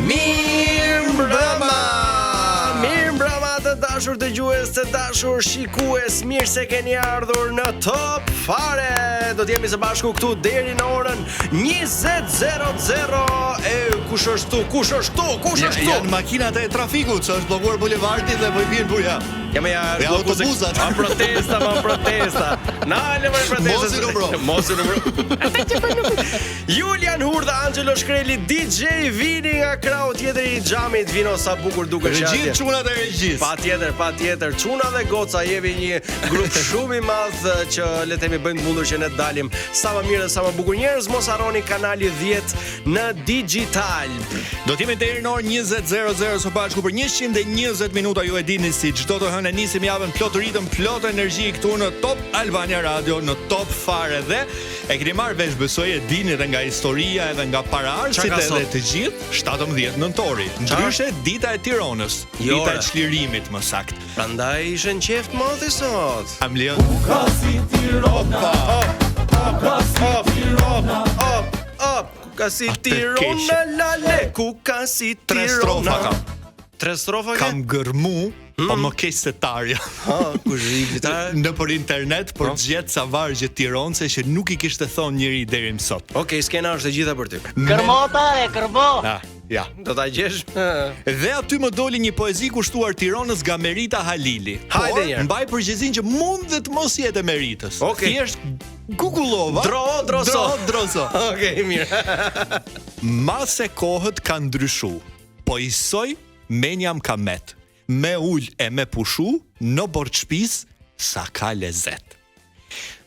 Mirëmbrëma të dashur dëgjues, të dashur shikues, mirë se keni ardhur në Top Fare. Do të jemi së bashku këtu deri në orën 20:00. Kush është këtu? Janë makinat e trafikut, që është bllokuar bulevardi dhe po i vjen buja. Ja autobusat. Protesta. Nale më protesta. Mos i numro. Julian Hurdha, Angelo Shkreli, DJ Vini nga krau tjetër i xhamit, vino sa bukur dukesh atje. Regjit çunat e regjis. Patjetër, çuna dhe goca, jemi një grup shumë i madh që le të themi bëjnë mundur që ne të dalim sa më mirë dhe sa më bukur. Njerëz, mos harroni kanali 10 në digital. Do të jemi deri në orën 20:00 së bashku për 120 minuta. Ju e dini si çdo të hënë nisim javën plot ritëm, plot energji këtu në Top Albania Radio, në Top Fare dhe e keni marrë vesh, besoj e dini edhe nga historia edhe nga paraardhësit edhe të gjithë 17 nëntori. Ndryshe dita e Tiranës, dita e çlirimit më saktë. Prandaj ishën qeft moti sot. Amlion. Ka si Tirana. Ka si Tirana, lale, ku ka si Tirana. Tre strofa ka? Kam gërmu, po më keq se tarja. Kush i në për internet, por gjetë sa vargje Tiranëse që nuk i kishte thonë njëri deri më sot. Okej, skena është e gjitha për ty. Kërmota e kërbo. Ja. Do ta gjesh? Dhe aty më doli një poezi kushtuar Tiranës nga Merita Halili. Hajde njerë. Mbaj përgjegjësinë që mund dhe të mos jetë Meritës. Okej. Thjesht Google-ova. Droso. Okej, mirë. Mase kohët ka ndryshu, po isoj menjam ka met. Me ull e me pushu, në bord shpis, sa ka lezet.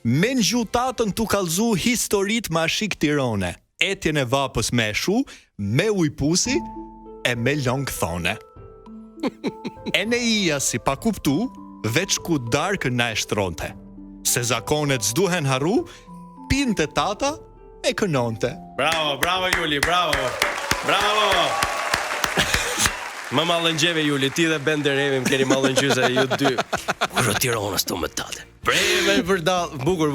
Me në gjutatën tu kalzu historit ma shik Tirane, etjen e vapës me shu, me ujpusi e me long thone. E ne ija si pa kuptu, veç ku darkën na e shtronte. Se zakonet s'duhen harru, pinte tata e kënonte. Bravo Juli, bravo. Më mallëngjeve Juli, ti dhe Benderevi më keni mallëngjyse ju dy. Kur Tiranës tu më tate. Breve për dall, bukur.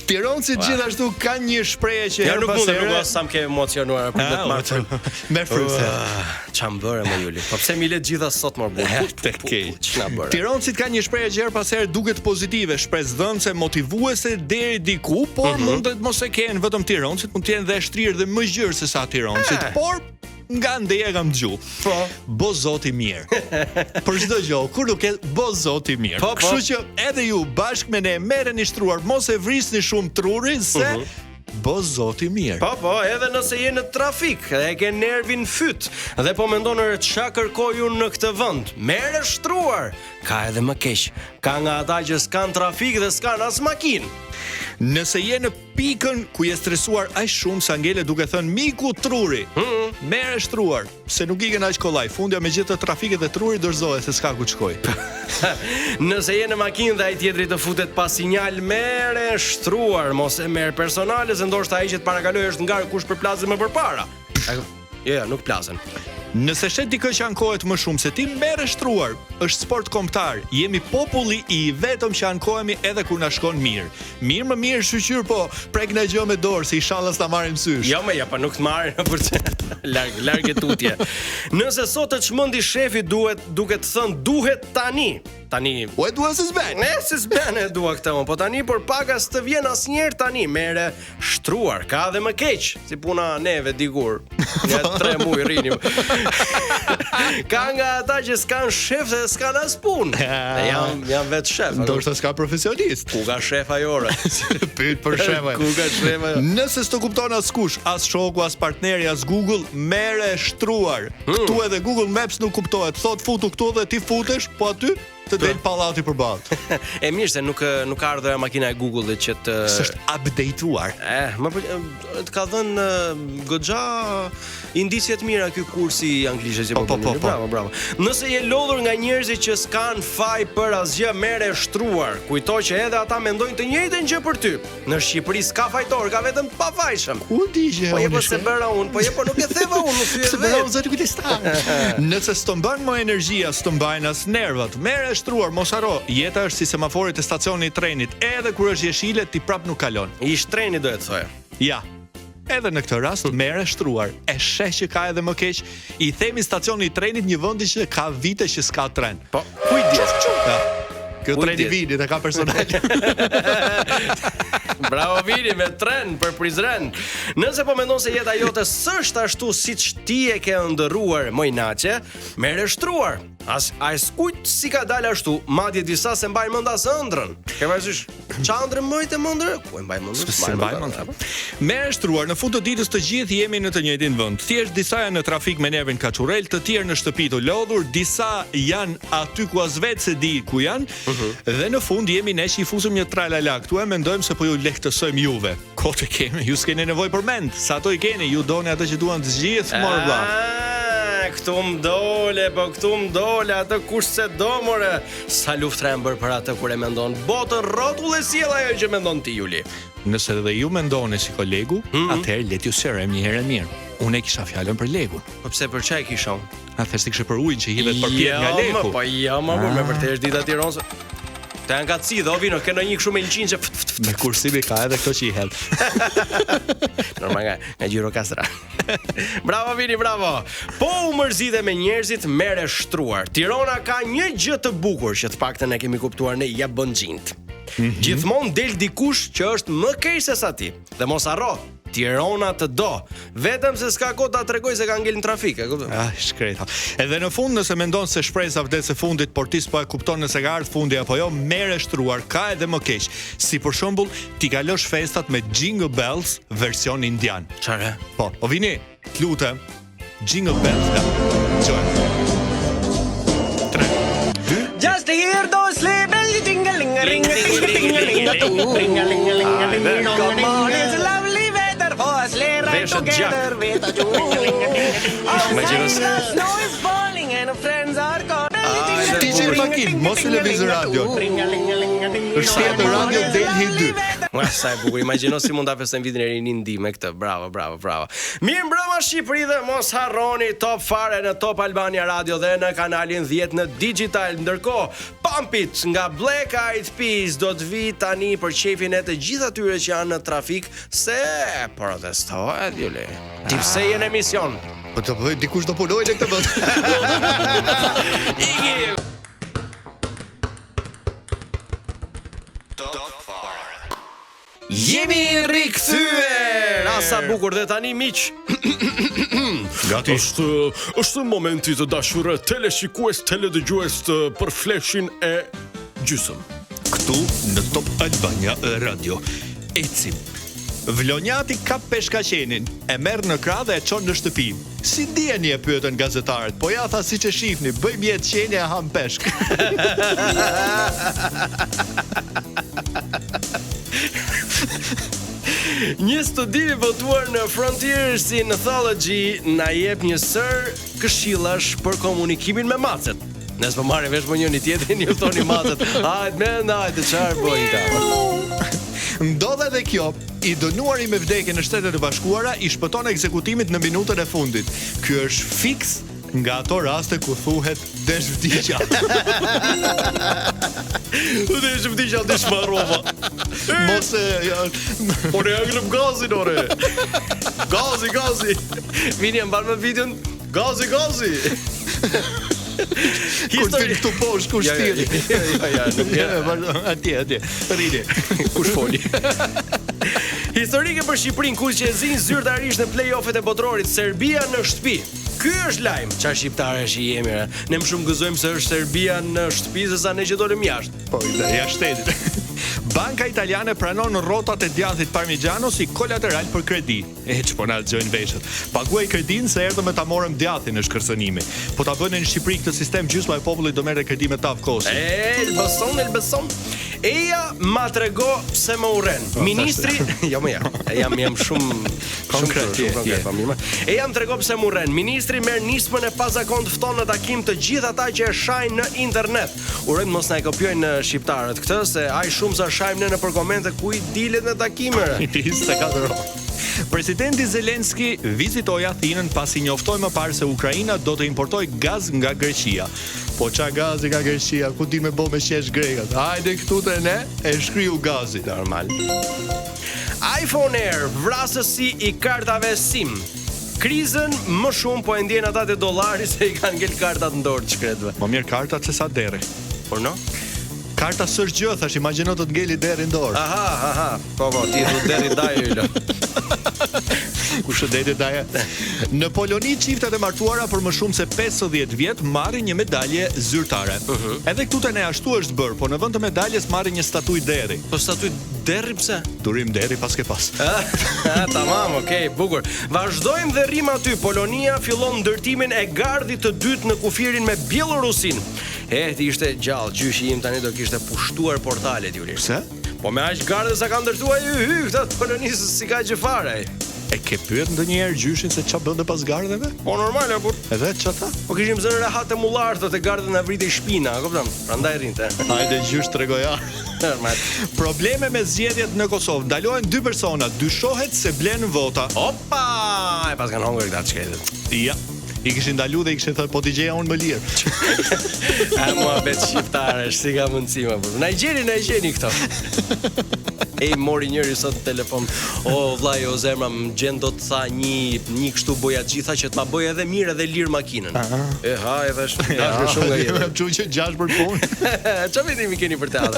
Tiranësit gjithashtu kanë një shprehje që Ja nuk sa më ke emocionuar për të marrë. Me frymëse. Çam bëre më Juli. Po pse mi le gjitha sot më bukur? Ç'na bëre? Tiranësit kanë një shprehje që her pas here duket pozitive, shpresdhënëse, motivuese deri diku, por mund të mos e kenë vetëm Tiranësit, mund të jenë dhe shtrirë dhe më gjërë se sa Tiranësit, por nga ndeja kam dëgju. Bo zoti mirë. Për çdo gjë, kur nuk e bo zoti mirë. Kështu që edhe ju bashkë me ne merreni shtruar, mos e vrisni shumë trurin se bo zoti mirë. Po, edhe nëse je në trafik dhe e ke nervin fyt dhe po mendon ç'a kërkoj unë në këtë vend, merre shtruar. Ka edhe më keq. Ka nga ata që s'kan trafik dhe s'kan as makinë. Nëse je në pikën ku je stresuar aq shumë sa ngele duke thënë miku truri, merre shtruar, se nuk i ken aq kollaj. Fundja me gjithë të trafikit dhe trurit dorëzohet se s'ka ku të shkoj. Nëse je në makinë dhe ai tjetri të futet pa sinjal, merre shtruar, mos e merr personale se ndoshta ai që të parakaloj është ngar kush përplasë më përpara. Jo, nuk plasen. Nëse shet dikë që ankohet më shumë se ti, merre shtruar. Është sport kombëtar. Jemi populli i vetëm që ankohemi edhe kur na shkon mirë. Më mirë shqyr, po prek në gjë me dorë, se inshallah s'ta marrim sysh. Jo, pa nuk të marrin për larg e tutje. Nëse sot të çmendi shefi duket thënë duhet tani. O e dua se s'ben. Se s'ben e dua këtë, po tani por pagas të vjen asnjëherë tani, merre shtruar. Ka dhe më keq, si puna neve dikur. Ja 3 muaj rrinim. Ka nga ata që s'kan shef dhe s'kan as punë. Jam vetë shef. Ndoshta s'ka profesionist. Ku ka shefa jore? Pyet për shefin. Ku ka shefa? Nëse s'to kupton askush, as shoku, as partneri, as Google, merre shtruar. Ktu edhe Google Maps nuk kuptohet. Thot futu këtu dhe ti futesh, po aty të del pallati përballë. E mirë se nuk ka ardhur makina e Google-it që të s'është updateuar. Të ka dhënë goxha indicie të mira ky kursi i anglisht që po. Bravo. Nëse je lodhur nga njerëzit që s'kan faj për asgjë, merre shtruar. Kujto që edhe ata mendojnë të njëjtën gjë për ty. Në Shqipëri s'ka fajtor, ka vetëm pafajshëm. Ku di gjë? Po se bëra unë, po nuk e theva unë, nuk thye vetë. Nëse s'to mban më energjia, s'to mbajnë as nervat, merre shtruar, mos haro. Jeta është si semaforit e stacionit të trenit, edhe kur është jeshile ti prap nuk kalon. Ish treni do të thoya. Ja. edhe në këtë rast merre shtruar. E sheh që ka edhe më keq, i themi stacioni i trenit një vendi që ka vite që s'ka tren. Po, kujdes. Kjo treni Vini e ka personal. Bravo Vini me tren për Prizren. Nëse po mendon se jeta jote s'është ashtu siç ti e ke ëndërruar, mojnaçe, merre shtruar. As kujt si ka dalë ashtu, madje disa se mbajnë mend as ëndrrën. Ke parasysh? Çandrë mëjtë mëndër? Ku e mbaj mend? Merre shtruar, në fund të ditës të gjithë jemi në të njëjtin vend. Thjesht disa janë në trafik me nervin kaçurrel, të tjerë në shtëpi të lodhur, disa janë aty ku as vetë se di ku janë. Dhe në fund jemi ne që i fuzëm një tralala këtu e mendojmë se po ju lehtësojmë juve. Kote kemi, ju s'keni nevojë për mend. Sa ato i keni, ju doni atë që duan të gjithë morë vlla. Këtu më dole, atë kush se do more. Sa luftra e bër për atë kur e mendon botën rrotull e sjell ajo që mendon ti, Juli. Nëse edhe ju mendoni si kolegu, atëherë le t'ju sqarojmë një herë mirë. Unë e kisha fjalën për legun. Po pse për çaj kisha? Thjesht kishe për ujin që hidhet përpjet nga leku. Po më me vërtet është dita Tiranës. Te janë gaci dhe o vino, keno një këshu me lëqin që me kursimi ka edhe këto që i hedh. Normal nga Gjirokastra. Bravo Vini, bravo. Po u mërzite me njerëzit, merre shtruar. Tirana ka një gjë të bukur që të paktën e kemi kuptuar ne, ja bën xhint. Gjithmonë del dikush që është më keq se sa ti. Dhe mos harro, Tirana të do, vetëm se s'ka kohë ta tregoj se ka ngel në trafik, e kupton? Shkreta. Edhe në fund nëse mendon se shpresa vdes së fundit, por ti s'po e kupton nëse ka ardhur fundi apo jo, merre shtruar, ka edhe më keq. Si për shembull, ti kalosh festat me Jingle Bells version indian. Çfarë? Po, o Vini, lutem. Jingle Bells. Just hear those sleigh bells jingling ring Come on, it's lovely weather for a sleigh ride together with a snow is falling and friends are calling. DJ Makin, mos televizion radio. Përshëndetje të radio Delhi 2. Ua, sa e bukur, imagjino si mund ta festojmë vitin e ri në Indi me këtë. Bravo. Mirë mbrëma Shqipëri dhe mos harroni Top Fare në Top Albania Radio dhe në kanalin 10 në digital. Ndërkohë, Pump It nga Black Eyed Peas do të vi tani për çefin e të gjithë atyre që janë në trafik se protestohet, Juli. Ti pse je në emision? Po të bëj dikush do punoj në këtë vend. Jemi rikthyer. Asa bukur dhe tani miq. Gati. Është momenti të dashurë teleshikues, teledëgjues të përfleshin e gjysëm. Këtu në Top Albania Radio. Ecim. Vlonjati ka peshkaqenin, e merr në krah dhe e çon në shtëpi. Si ndjeni, e pyetën gazetarët. Po ja tha siç e shihni, bëjmë jetë qenie e ham peshk. Një studi votuar në Frontiers in Ethology na jep një sër këshillash për komunikimin me macet. Nëse po marrë vesh më njëri tjetrin, ju thoni macet, hajde çfarë bëjnë ta. Ndodhe edhe kjo, i dënuari me vdekje në Shtetet e Bashkuara i shpëton ekzekutimit në minutën e fundit. Ky është fiks nga ato raste ku thuhet desh vdiqja. Desh vdiqja desh marrova. Mos Ore agrëm gazin, ore. Gazi. Vini e mbar me videon. Gazi. Kur të vinë këtu poshtë, kush tjeri? Atje, rrini. Kush foli? Historike për Shqipërinë, ku që e zinë zyrtarisht në play-offet e botrorit, Serbia në shtëpi. Ky është lajm, çfarë shqiptarë që jemi. Ne më shumë gëzojmë se është Serbia në shtëpi se sa ne që dolëm jashtë. Po, jashtë shtetit. Banka italiane pranon rrotat e djathit Parmigiano si kolateral për kredi. Ç'po na gjojnë veshët. Paguaj kredin se erdhëm me ta morëm djathin në shkërcënimi. Po ta bënë në Shqipëri këtë sistem, gjysma e popullit do merrte kredi me taf kosi. Elbeson. Eja ma trego pse më urren. Ministri, jam shumë konkret. Eja më trego pse më urren. Ministri merr nismën e pazakont fton në takim të gjithë ata që e shajnë në internet. Urojmë mos na e kopjojnë shqiptarët këtë, se ai shumë sa shajmë në për komente ku i dilet në takime. Presidenti Zelenski vizitoi Athinën pasi njoftoi më parë se Ukraina do të importoj gaz nga Greqia. Po qa gazi nga Greqia, ku di me bo me qesh grekat? Hajde këtu të ne, e shkriju gazit. Normal. A iPhone Air, vrasësi i kartave SIM. Krizën më shumë po e ndjen ata te dollari se i kanë ngel kartat në dorë shkretëve. Më mirë kartat se sa deri. Por no? Karta sërë gjë, thash, imagjino të ngeli deri në dorë. Aha, po, ti thu deri dajo i lë. Ku shëndetje daja. Në Poloni çiftet e martuara për më shumë se 50 vjet marrin një medalje zyrtare. Edhe këtu te ne ashtu është bërë, po në vend të medaljes marrin një statuj deri. Po statuj deri pse? Durim deri pas ke pas. Tamam, okay, bukur. Vazhdojmë dhe rrim aty. Polonia fillon ndërtimin e gardhit të dytë në kufirin me Bielorusin. Ti ishte gjallë, gjyshi im tani do kishte pushtuar portalet Juli. Pse? Po me aq gardhe sa kanë ndërtuar këta të Polonisë si ka gjë fare. E ke pyet ndonjëherë gjyshin se ç'a bënte pas gardheve? Po normal apo? Edhe ç'ata? Po kishim zënë rehat e mullartë te gardhët na vritej shpina, kupton? Prandaj rrinte. Hajde gjysh tregoja. Normal. Probleme me zgjedhjet në Kosovë. Ndalohen 2 persona, dyshohet se blenë vota. Opa! E pas kanë hongër këta çketet. Ja. I kishin ndalu dhe i kishin thënë po t'i gjeja unë më lirë. Mua bet shqiptare, si ka mundësi më për. Na i gjeni këto. Mori njëri sot në telefon. O vllai, o zemra, më gjen do të tha një kështu boja gjitha që të ma bëj edhe mirë edhe lirë makinën. Edhe është shumë nga jetë. Çu që 6 për punë. Çfarë vendimi keni për teatr?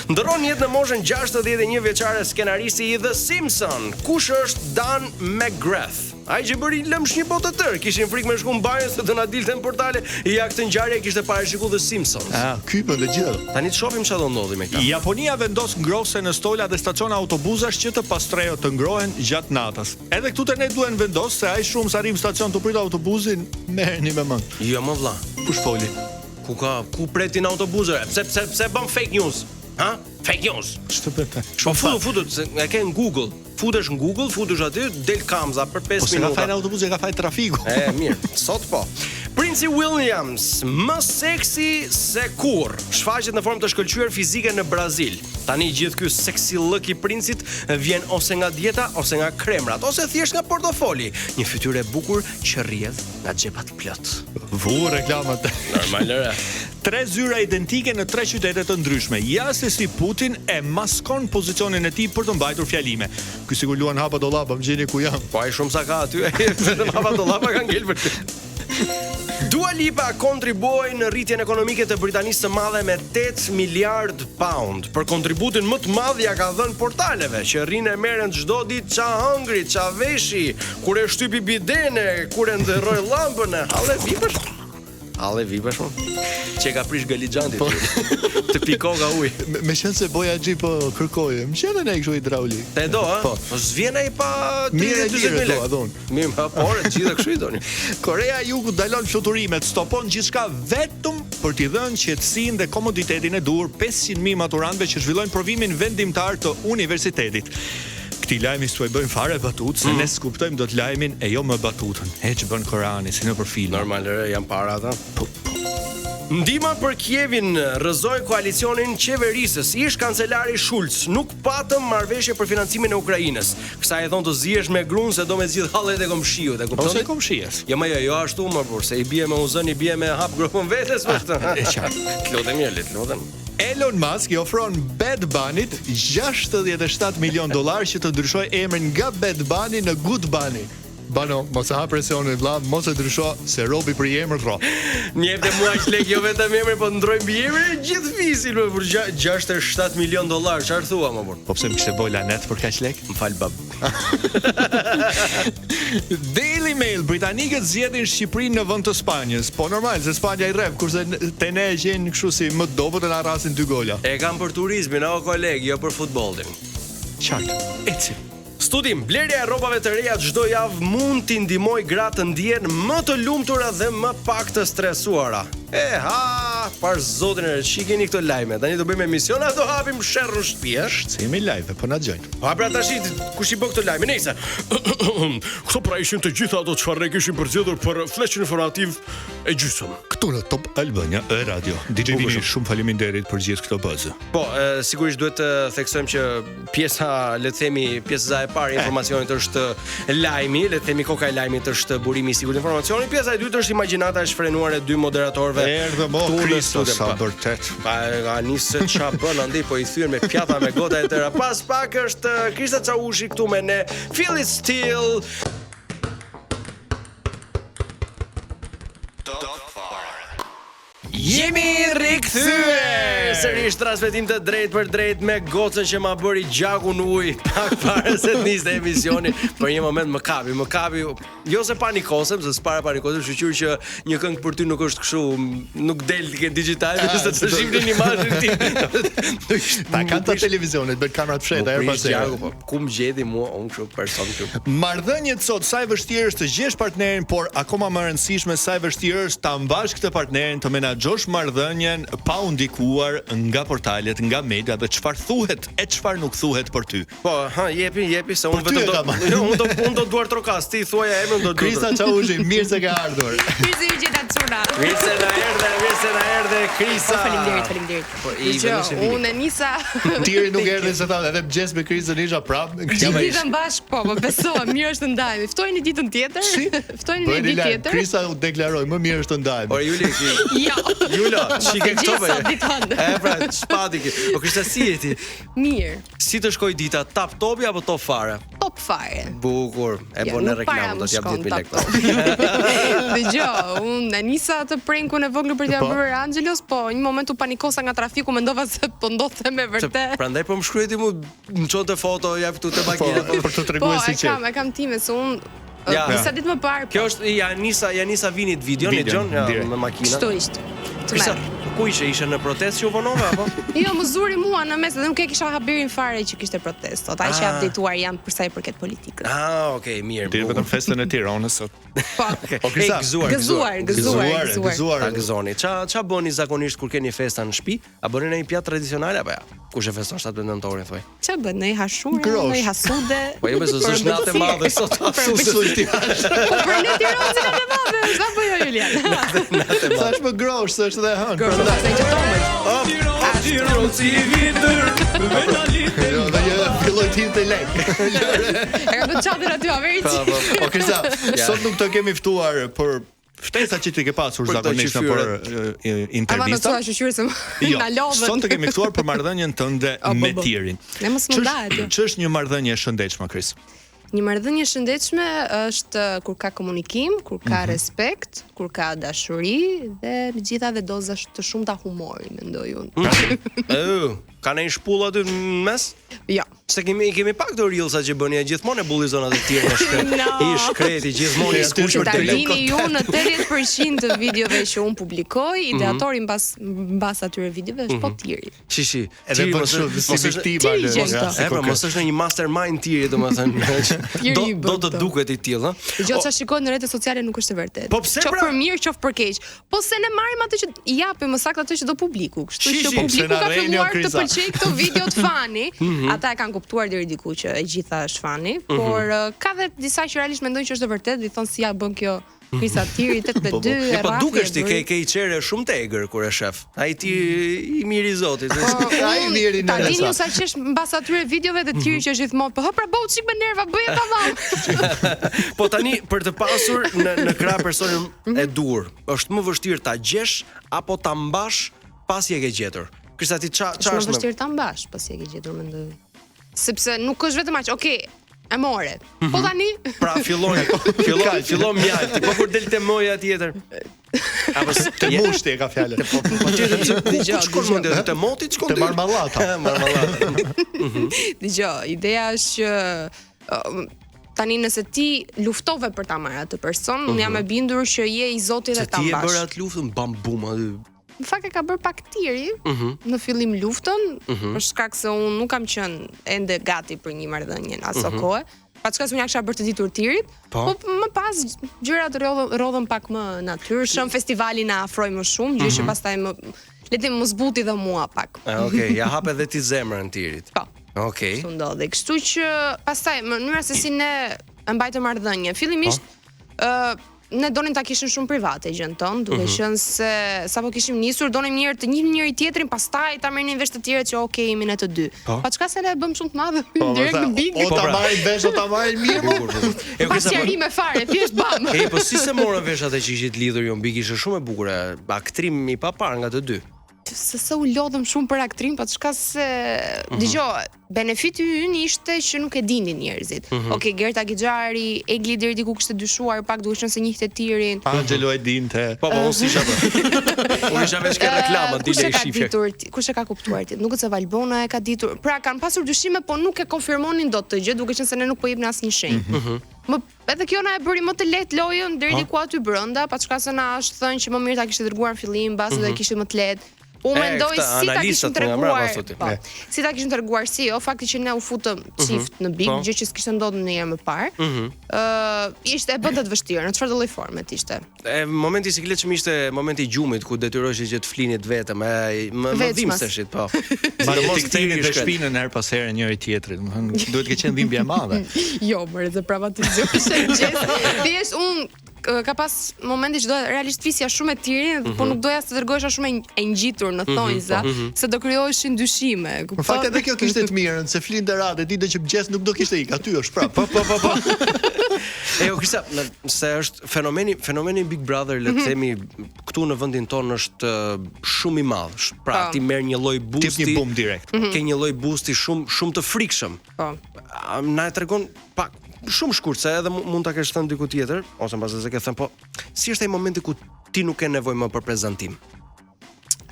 Ndron jetë në moshën 61 vjeçare skenaristi i The Simpsons. Kush është Dan McGrath? Ai që bëri lëmsh një botë të tërë, kishin frikë me shku në banjë se do na dilte në portale, ja këtë ngjarje kishte parashikuar The Simpsons. Ky bën të gjitha. Tani të shohim çfarë do ndodhi me këtë. Japonia vendos ngrohse në stola dhe stacione autobuzash që të pastrejo të ngrohen gjatë natës. Edhe këtu te ne duhen vendos se ai shumë sa arrim stacion të prit autobusin, merrni me mend. Jo më vlla. Kush foli? Ku pretin autobuzër? Pse bën fake news? Ha? Fake news. Ç'të bëte? Futu, e ke në Google. Futesh në Google, futesh aty, del kamza për 5 minuta. Po ka fajin autobusi, ka fajin trafiku. Mirë, sot po. Princi Williams, më seksi se kur, shfaqet në formë të shkëlqyer fizike në Brazil. Tani gjithë ky seksi look i princit vjen ose nga dieta ose nga kremrat, ose thjesht nga portofoli. Një fytyrë e bukur që rrjedh nga xhepat plot. Vu reklamat. Normale. 3 zyra identike në 3 qytete të ndryshme. Ja se si Putin e maskon pozicionin e tij për të mbajtur fjalime. Ky sigur luan hapa dollapa, më gjeni ku jam. Po ai shumë sa ka aty, vetëm hapa dollapa ka ngel për ty. Dua Lipa kontribuoi në rritjen ekonomike të Britanisë së Madhe me 8 miliard pound. Për kontributin më të madh ja ka dhënë portaleve që rrinë e merren çdo ditë ça hëngri, ça veshi, kur e shtypi bidene, kur e ndërroi llampën, Halle vipash mo. Që ka prish galixhanti të pikoga ujë. Me qenë se boja xhi po kërkoje. Më qenë ne kështu hidraulik. Te do, ha? Po s'vjen ai pa 30-40 lekë. Mirë, por gjithë kështu i doni. Korea e Jugut dalon fluturimet, stopon gjithçka vetëm për t'i dhënë qetësinë dhe komoditetin e duhur 500.000 maturantëve që zhvillojnë provimin vendimtar të universitetit. Këti lajmi s'u bëjmë fare batut, se ne skuptojmë do të lajmin e jo më batutën. Që bën Korani, si në për film. Normal, janë para ata. Ndihma për Kievin rrëzoi koalicionin qeverisës. Ish kancelari Schulz nuk patëm marrëveshje për financimin e Ukrainës. Kësaj e thon të zihesh me grun se do me zgjidh hallet e komshiut, e kupton? Ose komshies. Jo, jo ashtu më por, se i bie me uzën, i bie me hap grupon vetes me këtë. Lutem mirë, lutem. Elon Musk i ofron Bad Bunny-t $67 milion që të ndryshojë emrin nga Bad Bunny në Good Bunny. Bano, mos e ha presionin vlla, mos e ndrysho se robi për emër rro. Njëpte mua aq lek jo vetëm emri, po ndroj mbi emrin gjithë fisin për $67 milion, çfarë thua më burr? Po pse më kishte bola net për kaq lek? M'fal bab. Daily Mail, britanikët zgjedhin Shqipërinë në vend të Spanjës. Po normal, se Spanja i rrep, kurse te ne e gjejnë kështu si më dobët e na rrasin 2 gola. E kam për turizmin, o koleg, jo për futbollin. Qartë. Eci. Studim, blerja e rrobave të reja çdo javë mund t'i ndihmoj gratë të ndihen më të lumtura dhe më pak të stresuara. Par zotin e shikeni këto lajme. Tani do bëjmë emision, do hapim sherrën shtëpi, Shcimi live, po na dëgjojnë. Ha pra tash kush i bë këto lajme? Nëse këto pra ishin të gjitha ato çfarë ne kishim përzgjedhur për fleqin informativ e gjysmë. Këtu në Top Albania e Radio. DJ Vini, shumë faleminderit për gjithë këto bazë. Po, sigurisht duhet të theksojmë që pjesa, le të themi, pjesa e parë e informacionit është lajmi, le të themi koka e lajmit është burimi i sigurt të informacionit. Pjesa e dytë është imagjinata e shfrenuar e 2 moderatorëve. Erdhë mo në studio. Sa vërtet. Pa ka nisë ç'a bën andaj po i thyen me pjata me gota e tëra. Pas pak është Krista Çaushi këtu me ne. Feel it still. Jemi rikthyer sërish transmetim të drejt për drejt me gocën që ma bëri gjaku në ujë pak para se të niste emisioni. Për një moment më kapi. Jo se panikosem, se s'para panikosem, shqyr që një këngë për ty nuk është kështu, nuk del ke digital, se të shihni imazhin tim. Ta kanë të televizionit, bën kamerat fshehta herë pas here. Po ku më gjeti mua unë kështu person këtu. Marrëdhëniet sot sa e vështirë është të gjesh partnerin, por akoma më e rëndësishme sa e vështirë është ta mbash këtë partnerin, të menaxhosh marrëdhënien pa u ndikuar nga portalet, nga media dhe çfarë thuhet e çfarë nuk thuhet për ty. Po, jepi se unë vetëm do duar trokas, ti thuaja emrin do duar. Krista Çaushi, mirë se ke ardhur. Mirë se ju gjeta çuna. Mirë se na erdhe Krisa. Faleminderit. Unë nisa. Tiri nuk erdhi se tha, edhe mëngjes me Krisën isha prapë. Ditën bashk, po besoj, mirë është të ndajemi. Ftojeni ditën tjetër? Ftojeni një ditë tjetër? Krisa u deklaroi, më mirë është të ndajemi. Por Juli, Jo. Jula, shike këto bëj. Pra, çpati ki. O Krista si je ti? Mirë. Si të shkoj dita, tap topi apo top fare? Top fare. Bukur. E bën reklam, do t'jap 10.000 lekë. Dëgjoj, unë nisa të prenkun e vogël për t'ia bërë Angelos, po një moment u panikosa nga trafiku, mendova se po ndodhte me vërtet. Prandaj po më shkruaj ti mu më çonte foto, jap këtu te makina për të treguar si që. Po, e kam time se unë disa ditë më parë. Kjo është Janisa Vinit video në Gjon me makina. Kështu ishte. Krista, ku ishe në protestë që u vonove apo? Jo, më zuri mua në mes, dhe nuk e kisha habirin fare që kishte protestë. Ata ishe updateuar jam për sa i përket politikës. Okay, mirë. Ti vetëm festën e Tiranës sot. Po. Gëzuar. Ta gëzoni. Ça bëni zakonisht kur keni festa në shtëpi? A bëni ndonjë pjatë tradicionale apo ja? Kush e feston 17 nëntorin thoj? Ça bën? Në hashur, në hasude. Po jo, se është natë e madhe sot hasude. Po për ne Tiranën natë e madhe, apo jo Julian? Natë e madhe. Thash më grosh se është dhe hënë. Prandaj që tomën. Tiranci vitër. Dhe një filloj tim të lek. E ka bërë çadër aty Amerikë. O Krista, sot nuk të kemi ftuar për ftesa që ti ke pasur zakonisht për intervista. Ama në thua shoqyrë se na lodhën. Sot të kemi ftuar për marrëdhënien tënde me Tirin. Ne mos më ndahet. Ç'është një marrëdhënie e shëndetshme, Kris? Një marrëdhënie e shëndetshme është kur ka komunikim, kur ka respekt, kur ka dashuri dhe megjithatë doza të shumta humori, mendoj unë. Ka një shpull aty në mes? Jo. Se kemi pak të reelsa që bëni gjithmonë e bullizon atë tjerë i shkreti gjithmonë i skuqur të dini ju në 80% të videove që un publikoj, ideatori mbas atyre videove është po Tiri. Shi. Edhe bën shumë si viktima. Mos është një mastermind Tiri, domethënë. Do të duket i tillë, ëh. Gjë që shikojnë në rrjetet sociale nuk është e vërtetë. Po pse për mirë, qof për keq. Po se ne marrim atë që i japim më saktë atë që do publiku. Kështu që publiku ka filluar të pëlqejë këto video të fani. Ata e kanë kuptuar deri diku që e gjitha është fani, por ka dhe disa që realisht mendojnë që është e vërtetë, i thonë si ja bën kjo Krisa Tiri 852 e po dukesh ti ke i çere shumë të egër kur e shef. Ai ti i miri i Zotit. Ai i miri në rresa. Tani sa qesh mbas atyre videove të Tiri që gjithmonë po pra bëu çik me nerva, bëje tamam. Po tani për të pasur në krah personin e dur, është më vështirë ta gjesh apo ta mbash pasi e ke gjetur. Krista ti ç'është më vështirë ta mbash pasi e ke gjetur, mendoj. Sepse nuk është vetëm aq, okay, e more. Po tani? Pra fillon mjalt, po kur del te moja tjetër. Apo te mushti e ka fjalën. Po tjetër shkon mund te moti, shkon te marmallata. Dgjoj, ideja është që tani nëse ti luftove për ta marrë atë person, unë jam e bindur që je i Zotit dhe ta mbash. Ti e bëra atë luftën bam bum aty. Në fakt e ka bërë pak Tiri në fillim luftën, për shkak se unë nuk kam qenë ende gati për një marrëdhënie aso kohë. Pa çka unë kisha bërë të ditur Tirit, po më pas gjërat rrodhën pak më natyrshëm, festivali na afroi më shumë, gjë që pastaj më le të mos zbuti dhe mua pak. Okej, ja hap edhe ti zemrën Tirit. Po. Okej. Kështu ndodhi. Kështu që pastaj mënyra se si ne e mbajtëm marrëdhënie. Fillimisht ne donim ta kishim shumë private gjën ton, duke qenë se sapo kishim nisur donim të njihnim njëri tjetrin, pastaj ta merrnin vesh të tjerët që okay, jemi ne të dy. Pa çka se ne bëm shumë të madhe direkt në Big. O ta marrin vesh, o ta marrin mirë. Pas qërime fare, thjesht bam. Po si se morën vesh atë që ishit lidhur ju në Big, ishte shumë e bukur, aktrim i papar nga të dy. Se u lodhëm shumë për aktrim, pa çka se dëgjoj, benefiti ynë ishte që nuk e dinin njerëzit. Okej, Gerta Gixhari, Egli deri diku kishte dyshuar pak, duke qenë se njihte tirin. Angelo e dinte. Po, unë si isha bë. Unë isha veç ke reklama, dile i shifje. Kush e ka kuptuar ti? Nuk se Valbona e ka ditur. Pra kanë pasur dyshime, po nuk e konfirmonin dot të gjë, duke qenë se ne nuk po jepnin asnjë shenjë. Edhe kjo na e bëri më të lehtë lojën deri diku aty brenda, pa çka se na është thënë që më mirë ta kishte dërguar në fillim, mbasi do e kishte më të lehtë. Unë mendoj si ta kishim treguar. Si ta kishim treguar fakti që ne u futëm çift në Big, gjë që s'kishte ndodhur ndonjëherë më parë. Ishte e bënte të vështirë, në çfarëdo lloj forme ishte. Momenti i sikletshëm ishte momenti i gjumit ku detyroheshit që të flinit vetëm, më dhimbseshit, po. Ma mos ktheheni në shpinën her pas here njëri tjetrit, domethënë duhet të kenë dhimbje e madhe. Jo, më rëzë pravatizojsh. Thjesht unë ka pas momenti që doja realisht fisja shumë e tirin, po nuk doja të dërgohesha shumë e ngjitur në thonjza, se do krijoheshin dyshime. Në fakt edhe kjo kishte të mirën, se flinte radhë, ditë që mëngjes nuk do kishte ik, aty është prap. Po. Krista, se është fenomeni Big Brother, le të themi, këtu në vendin tonë është shumë i madh. Pra, ti merr një lloj boosti, tip një boom direkt. Ke një lloj boosti shumë të frikshëm. Po. Na e tregon pak shumë shkurt, se edhe mund ta kesh thënë diku tjetër, ose mbase se ke thënë, po si është ai momenti ku ti nuk ke nevojë më për prezantim?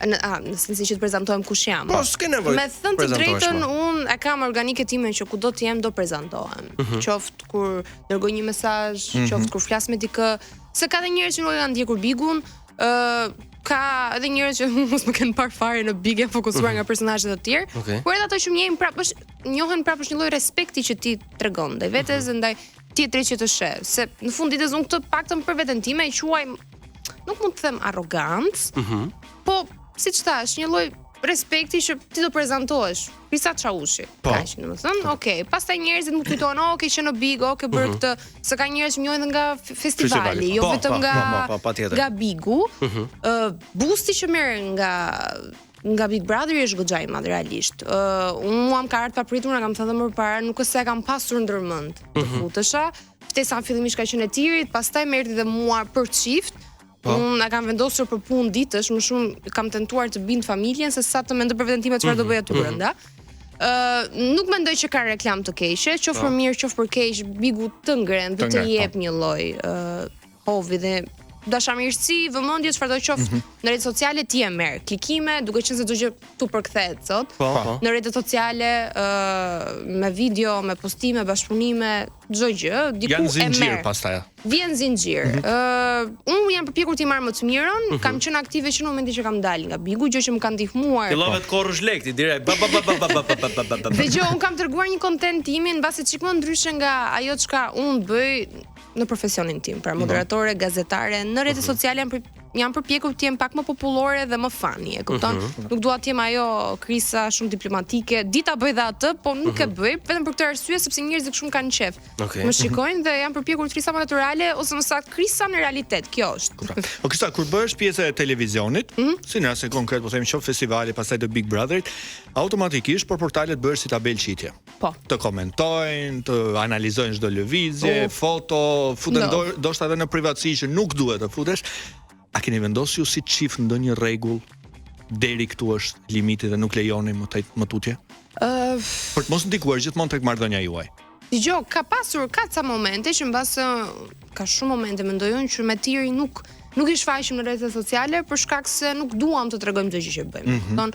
Në sensi që të prezantohem kush jam. Po, s'ke nevojë. Me thënë të drejtën, unë e kam organike time që kudo të jem do prezantohem. Qoftë kur dërgoj një mesazh, qoftë kur flas me dikë, se ka dhe njerëz që nuk e kanë ndjekur Bigun, ka edhe njerëz që mos më kanë parë fare në Big, janë fokusuar nga personazhet e tjerë. Por edhe ato që më njohin prapë është një lloj respekti që ti tregon ndaj vetes dhe ndaj tjetrit që të sheh. Se në fund ditës unë këtë paktën për veten time e quaj, nuk mund të them arrogancë, po siç thash, një lloj respekti që ti do prezantohesh. Pisa Çaushi. Kaq, domethënë, okay. Pastaj njerëzit më kujtojnë, okay, që në Big, okay, bër këtë, se ka njerëz që më njohin nga festivali, jo vetëm nga Bigu. Boosti që merr nga Big Brother është goxha i madh realisht. Unë mua më ka ardhur papritur, na kam thënë më parë, nuk është se e kam pasur ndërmend të futesha. Ftesa fillimisht ka qenë e Tirit, pastaj më erdhi dhe mua për çift. Unë e kam vendosur për punë ditësh, më shumë kam tentuar të bind familjen se sa të mendoj për veten time çfarë do bëj aty brenda. Nuk mendoj që ka reklam të keqe, qoftë për mirë, qoftë për keq, Bigu të ngren, do të jep një lloj hovi dhe dashamirësi, vëmendje, çfarëdo qoftë në rrjetet sociale ti e merr. Klikime, duke qenë se çdo gjë tu përkthehet sot. Në rrjetet sociale, me video, me postime, bashkëpunime, çdo gjë, diku e merr. Janë zinxhir pastaj. Vjen zinxhir. Unë jam përpjekur të marr më të mirën, kam qenë aktive që në momentin që kam dalë nga Bigu, gjë që më ka ndihmuar. Fillove të korrësh lekti direkt. Dhe gjë, unë kam treguar një content timin mbasi çik më ndryshe nga ajo çka unë bëj në profesionin tim, pra moderatore, gazetare, në rrjetet sociale jam përpjekur të jem pak më popullore dhe më funny, e kupton? Nuk dua të jem ajo Krisa shumë diplomatike, dita bëj dhe atë, po nuk e bëj, vetëm për këtë arsye sepse njerëzit shumë kanë qef. Më shikojnë dhe jam përpjekur të Krisa më natyrale ose më saktë Krisa në realitet, kjo është. O Krista, kur bëhesh pjesë e televizionit, si në rastin konkret, po themi qoftë festivali, pastaj të Big Brotherit, automatikisht për portalet bëhesh si tabel qitje. Po. Të komentojnë, të analizojnë çdo lëvizje, foto, futen ndoshta edhe në privatësi që nuk duhet të futesh. A keni vendosur ju si çift ndonjë rregull deri këtu është limiti dhe nuk lejoni më tutje? Për të mos ndikuar gjithmonë tek marrëdhënia juaj. Dgjoj, ka ca momente që mbas ka shumë momente mendoj unë që me Tiri nuk i shfaqim në rrjetet sociale për shkak se nuk duam të tregojmë çdo gjë që bëjmë.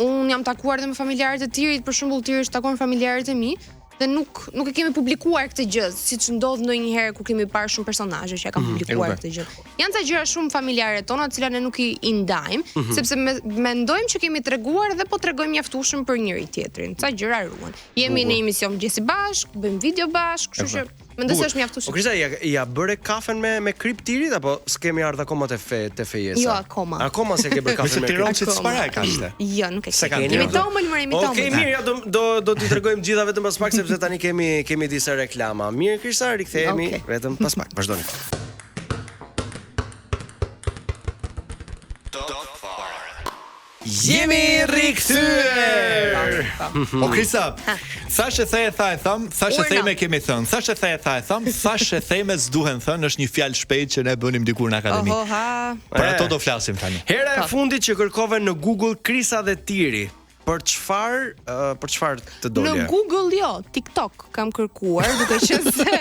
Unë jam takuar dhe me familjarët e Tirit, për shembull Tiri është takuar me familjarët e mi. Dhe nuk e kemi publikuar këtë gjë, siç ndodh ndonjëherë kur kemi parë shumë personazhe që e kanë publikuar këtë gjë. Janë ca gjëra shumë familjare tona, të cilat ne nuk i ndajmë, sepse mendojmë që kemi treguar dhe po tregojmë mjaftueshëm për njëri tjetrin. Ca gjëra ruan. Jemi në emision mëngjesi bashk, bëjmë video bashk, kështu që Mendoj se është mjaftueshëm. O Krisa, ja bëre kafen me krip tirit apo s'kemi ardhur akoma te fejesa? Jo, akoma. Akoma se ke bërë kafen me krip. Tiron që të spara e kashte. Jo, nuk e Se ke. kanë Imitojmë. Okej, mirë, ja do t'i tregojmë gjitha vetëm pas pak sepse tani kemi disa reklama. Mirë, Krisa, rikthehemi vetëm pas pak. Vazhdoni. Jemi rikthyer. O Krisa, thash e the e tha e tham, thash e theme kemi thënë, thash e the e tha e tham, thash e theme s'duhen thënë, është një fjalë shpejt që ne bënim dikur në akademi. Për ato do flasim tani. Hera e fundit që kërkove në Google Krisa dhe Tiri. Për çfarë të dolje? Në Google jo, TikTok kam kërkuar, duke qenë se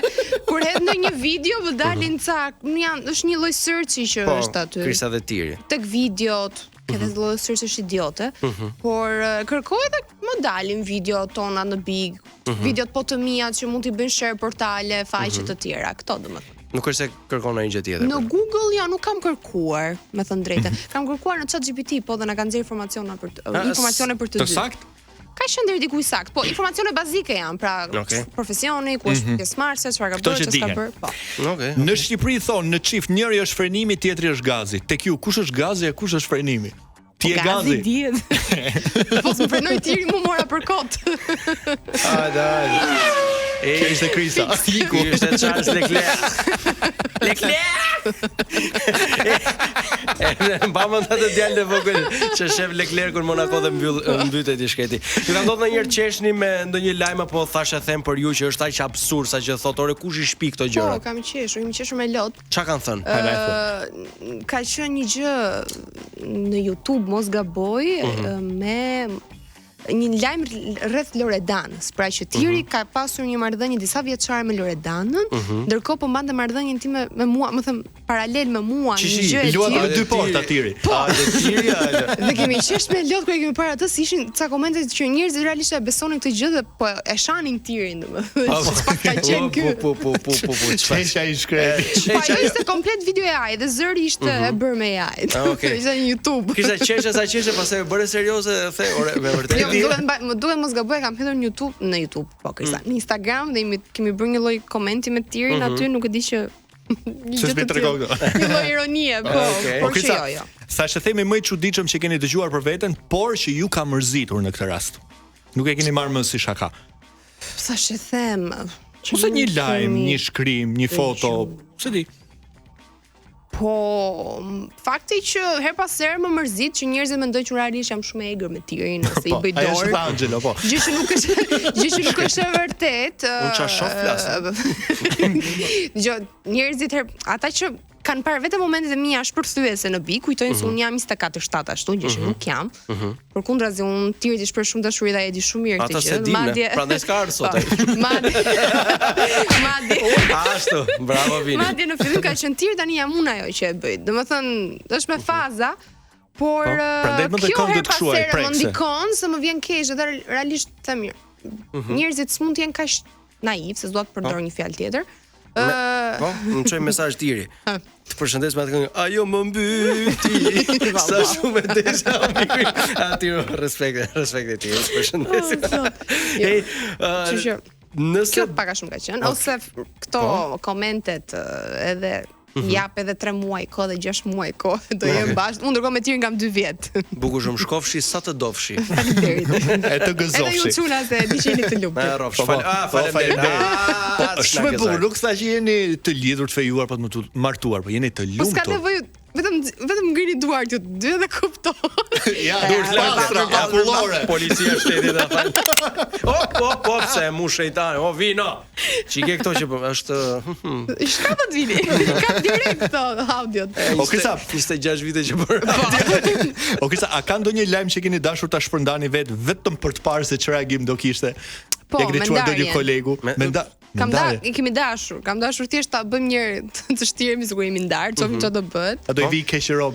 kur hedh ndonjë video më dalin ca, është një lloj searchi që është aty. Krisa dhe Tiri. Tek videot, këtë lloj searchi është idiote, por kërkoj dhe më dalin videot tona në Big, videot po të mia që mund t'i bëjnë share portale, faqe të tjera, këto domethënë. Nuk është se kërkon ndonjë gjë tjetër. Në Google jo, nuk kam kërkuar, me thënë drejtën. Kam kërkuar në ChatGPT, po dhe na kanë nxjerrë informacione për të dy. Të sakt? Ka qenë deri diku i sakt, po informacione bazike janë, pra profesioni, ku është pjesëmarrëse, çfarë ka bërë, ç'ka bërë, po. Okej. Në Shqipëri thonë në çift njëri është frenimi, tjetri është gazi. Tek ju kush është gazi e kush është frenimi? Ti je gazi. Dihet. Po s'më frenoi Tiri, më mora për kot. Kjo ishte Krisa. Ky ishte Charles Leclerc. Mbamën atë djalë të vogël që shef Leclerc kur Monaco dhe mbytet i shketi. Ju ka ndodhur ndonjëherë qeshni me ndonjë lajm apo thashë them për ju që është aq absurd sa që thotë ore kush i shpi këto gjëra? Po, kam qeshur me lot. Ç'a kanë thënë? Ka qenë një gjë në YouTube, mos gaboj, me një lajm rreth Loredanës, pra që Tiri ka pasur një marrëdhënie disa vjeçare me Loredanën, ndërkohë po mbante marrëdhënien time me mua, më them paralel me mua, një gjë e luan tillë. me dy porta Tiri. Tiri. Dhe kemi qesh me lot kur kemi parë atë, ishin ca komente që njerëzit realisht e besonin këtë gjë dhe po e shanin Tirin, domethënë. Çfarë ka qenë ky? Po, Çesha i shkret. Po ajo ishte komplet video e AI dhe zëri ishte e bërë me AI. Ishte në YouTube. Kishte qeshe, pastaj u bëre serioze dhe the, ore, me vërtetë. Më duhet mos gaboj, kam hedhur në YouTube, po Krisa, në Instagram dhe kemi bërë një lloj komenti me Tirin aty, nuk e di që një lloj ironie, po, por që jo. Thashë themi më i çuditshëm që keni dëgjuar për veten, por që ju ka mërzitur në këtë rast. Nuk e keni marrë më si shaka. Thashë them. Ose një lajm, një shkrim, një foto, se di. Po, fakti që her pas here më mërzit që njerëzit mendojnë që realisht jam shumë e egër me Tirin, ose i bëj dorë. Ajo është Angelo, po. Gjë që nuk është e vërtet. Unë qa shoh flas. Njerëzit ata që kanë parë vetëm momentet e mia shpërthyese në Big, kujtojnë se unë jam 24/7 ashtu, gjë që nuk jam. Përkundrazi unë Tirit i shpreh shumë dashuri dhe ai e di shumë mirë këtë gjë. Ata se dinë, prandaj s'ka ardhur sot. Madje. Ashtu, bravo Vini. Madje në fillim ka qenë Tiri, tani jam unë ajo që e bëj. Domethënë, është me faza. Por kjo herë pas here më ndikon se më vjen keq dhe realisht them mirë. Njerëzit s'mund të jenë kaq naiv, se s'dua të përdor një fjalë tjetër. Po, më çoj mesazh Tiri. Të përshëndes me atë këngë. Ajo më mbyti. Sa shumë e desha mikri. Aty respekt Tiri. Përshëndes. Nëse kjo pak a shumë ka qenë, ose këto komentet edhe jap edhe 3 muaj kohë dhe 6 muaj kohë do jem bashkë. Unë ndërkohë me Tirin kam 2 vjet. Bukur shumë shkofshi sa të dofshi. Faleminderit. E të gëzofshi. Edhe ju çuna se di që jeni të lumtur. Faleminderit. Shumë bukur, nuk sa që jeni të lidhur, të fejuar, po të martuar, po jeni të lumtur. Po s'ka nevojë, vetëm ngrini duart ju dy dhe kuptoj. Ja, duart policia shtetit e thënë. Po, pse mu shejtani, vino. Çike këto që është Shka do të vini? Ka direkt këto audiot. O Krisa, 26 vite që bërë. O Krisa, a ka ndonjë lajm që keni dashur ta shpërndani vetëm për të parë se çfarë reagim do kishte? Po, ja keni çuar ndonjë kolegu? Kemi dashur. Kam dashur thjesht ta bëjmë një të shtiremi sikur jemi ndarë, çofim çfarë do bëhet. A do i vi keq rob?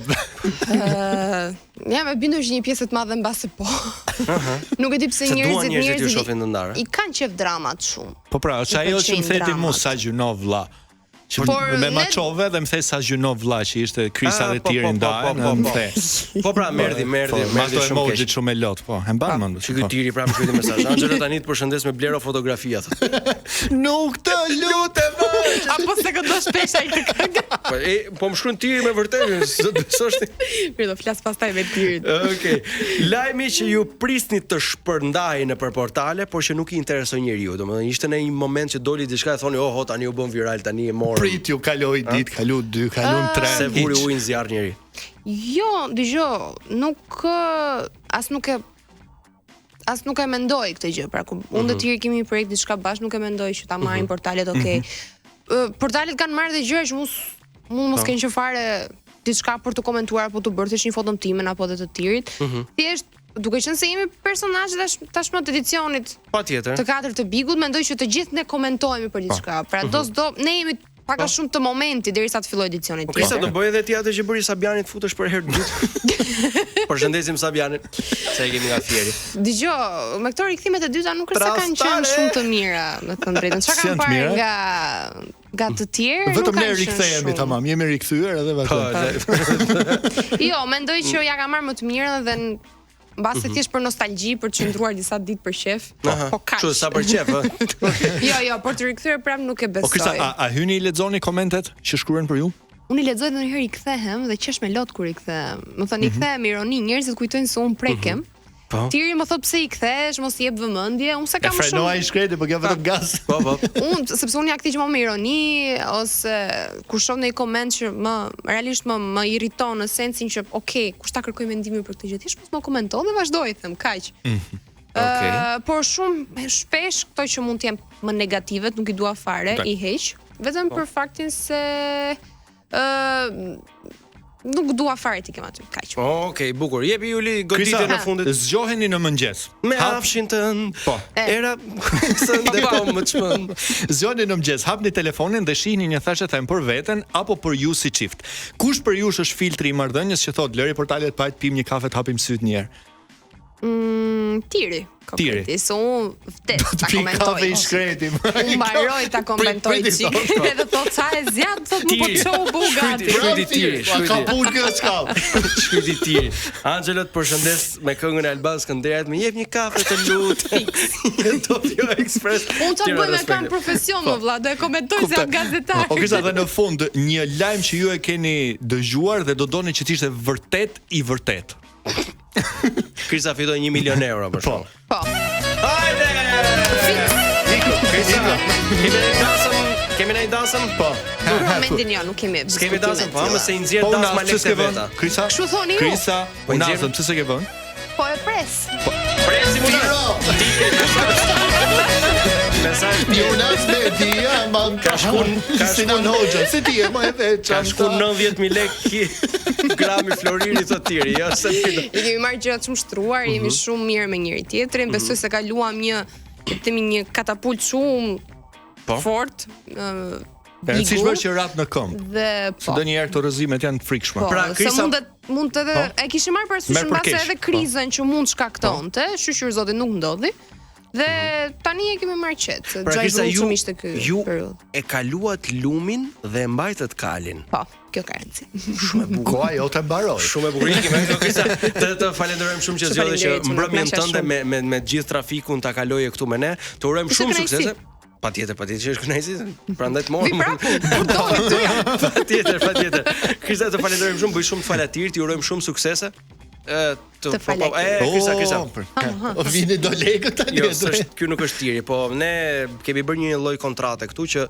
Ja, më bindur që një pjesë të madhe mbase po. Nuk e di pse njerëzit ju shohin të ndarë. I kanë qef dramat shumë. Po pra, çajo që më theti mua sa gjëno vlla. Me maqove dhe më the sa gjyno vlla që ishte Krisa dhe Tiri ndajnë. Po pra, merdi Mato emoji shumë e lot, po. E mban mend. Që ky Tiri prapë shkruajti mesazh. Angelo tani të përshëndes me Blero fotografia thotë. Nuk të lutem. Apo se këto shpesh ai të këngë. Po më shkruan Tiri me vërtetë, s'është. Mirë, do flas pastaj me Tirin. Okej. Lajmi që ju prisni të shpërndahej nëpër portale, por që nuk I interesoi njeriu. Domethënë ishte në një moment që doli diçka e thoni, "Oh, tani u bën viral, tani e morën." Prit ju kaloi ditë, kalu 2, kalon 3. Se vuri ujin zjarr njëri. Jo, dëgjoj, as nuk e mendoj këtë gjë, pra unë dhe Tiri kemi një projekt diçka bashkë, nuk e mendoj që ta marrim portalet, okay. Portalet kanë marrë dhe gjëra që mund mos kenë që fare diçka për të komentuar apo të bërë thjesht një foton timen apo dhe të Tirit. Thjesht duke qenë se jemi personazhe tashmë të edicionit. Patjetër. Të 4 të Bigut, mendoj që të gjithë ne komentojmë për diçka. Pra ne jemi pak a shumë të momenti derisa të fillojë edicioni tjetër. Krisa do bëj edhe ti atë që bëri Sabianit futesh për herë të dytë. Përshëndesim Sabianin, se e kemi nga Fieri. Dgjoj, me këto rikthimet e dyta nuk është se kanë qenë shumë të mira, me të drejtën. Çka kanë parë nga të tjerë? Vetëm ne rikthehemi tamam, jemi rikthyer edhe vazhdojmë. Jo, mendoj që ja ka marrë më të mirën dhe mbase thjesht për nostalgji, për të qëndruar disa ditë për qef. Po kaq. Kështu sa për qef, ë? Jo, por të rikthyer prapë nuk e besoj. O Krisa, a hyni I lexoni komentet që shkruhen për ju? Unë I lexoj dhe ndonjëherë I kthehem dhe qesh me lot kur I kthehem. Më thënë I kthehem ironi, njerëzit kujtojnë se unë prekem. Tiri më thot pse I kthesh, mos I jep vëmendje, unë se kam shumë. Frenoi shkreti, po kjo vetëm gaz. Po. Unë sepse unë ja kthej gjithmonë me ironi ose kur shoh ndonjë koment që realisht më irriton në sensin që okay, kush ta kërkoj mendimin për këtë gjë, thjesht mos më komenton dhe vazhdoj them, kaq. Por shumë shpesh këto që mund të jenë më negative, nuk I dua fare, I heq, vetëm për faktin se nuk dua fare ti kem aty, kaq. Okej, bukur. Jepi Juli goditjen në fundit. Zgjoheni në mëngjes. Me hapshin tën. Po. Era sënde po më çmend. Zgjoheni në mëngjes, hapni telefonin dhe shihni një thashë them për veten apo për ju si çift. Kush për ju është filtri I marrëdhënies që thotë lëri portalet pa të pim një kafe të hapim syt një herë? Tiri. Konkreti, se unë vdes ta komentoj. Kafe I shkreti. Unë mbaroj ta komentoj çik. Edhe thot sa e zjat, thot më po çau Bugatti. Shkruajti Tiri. Ka punë kjo çka. Shkruajti Tiri. Angelo të përshëndes me këngën e Albaz Skënderajt, më jep një kafe të lutem. Tokyo Express. Unë ta bëj me kam profesion më vlla, do e komentoj se jam gazetar. O Krisa, dhe në fund një lajm që ju e keni dëgjuar dhe do doni që të ishte vërtet I vërtet. Krisa fitoi 1 milion euro për shkak. Po. Hajde! Krisa, kemi ne dansën? Po. Momentin jo, nuk kemi. S'kemi dansën, po, më se I nxjerr dansë ma lekë veta. Krisa. Kështu thoni ju? Krisa, unazëm, pse s'e ke vënë? Po e pres. Presim mesazh Jonas me dia man ka shkon Sinan Hoxha, si ti e më e vetë. Ka shkon 90.000 lekë grami Floriri të Tiri, jo se I kemi marrë gjëra shumë shtruar, jemi shumë mirë me njëri tjetrin, besoj se kaluam një katapult shumë fort. Rëndësishme është që rat në këmbë. Dhe po. Ndonjëherë këto rrëzimet janë të frikshme. Pra, Krisa mund të e kishim marrë parasysh mbase edhe krizën që mund shkaktonte, shqyr zoti nuk ndodhi. Dhe tani e kemi marrë qet, se pra, Krisa, shumë ishte ky periudhë. E kaluat lumin dhe mbajtët kalin. Po, kjo ka rëndësi. Shumë e bukur. Koha jote mbaroi. Shumë e bukur. Krisa, të falenderojmë shumë që zgjodhe që mbrëmjen tënde me gjithë trafikun ta kaloje këtu me ne. Të urojmë shumë suksese. Patjetër që është kënaqësi. Prandaj të morëm. Patjetër. Krisa, të falenderojmë shumë, bëj shumë falatirt, ju urojmë shumë suksese. Krisa. O vini do lekë tani. Jo, ky nuk është Tiri, po ne kemi bërë një lloj kontrate këtu që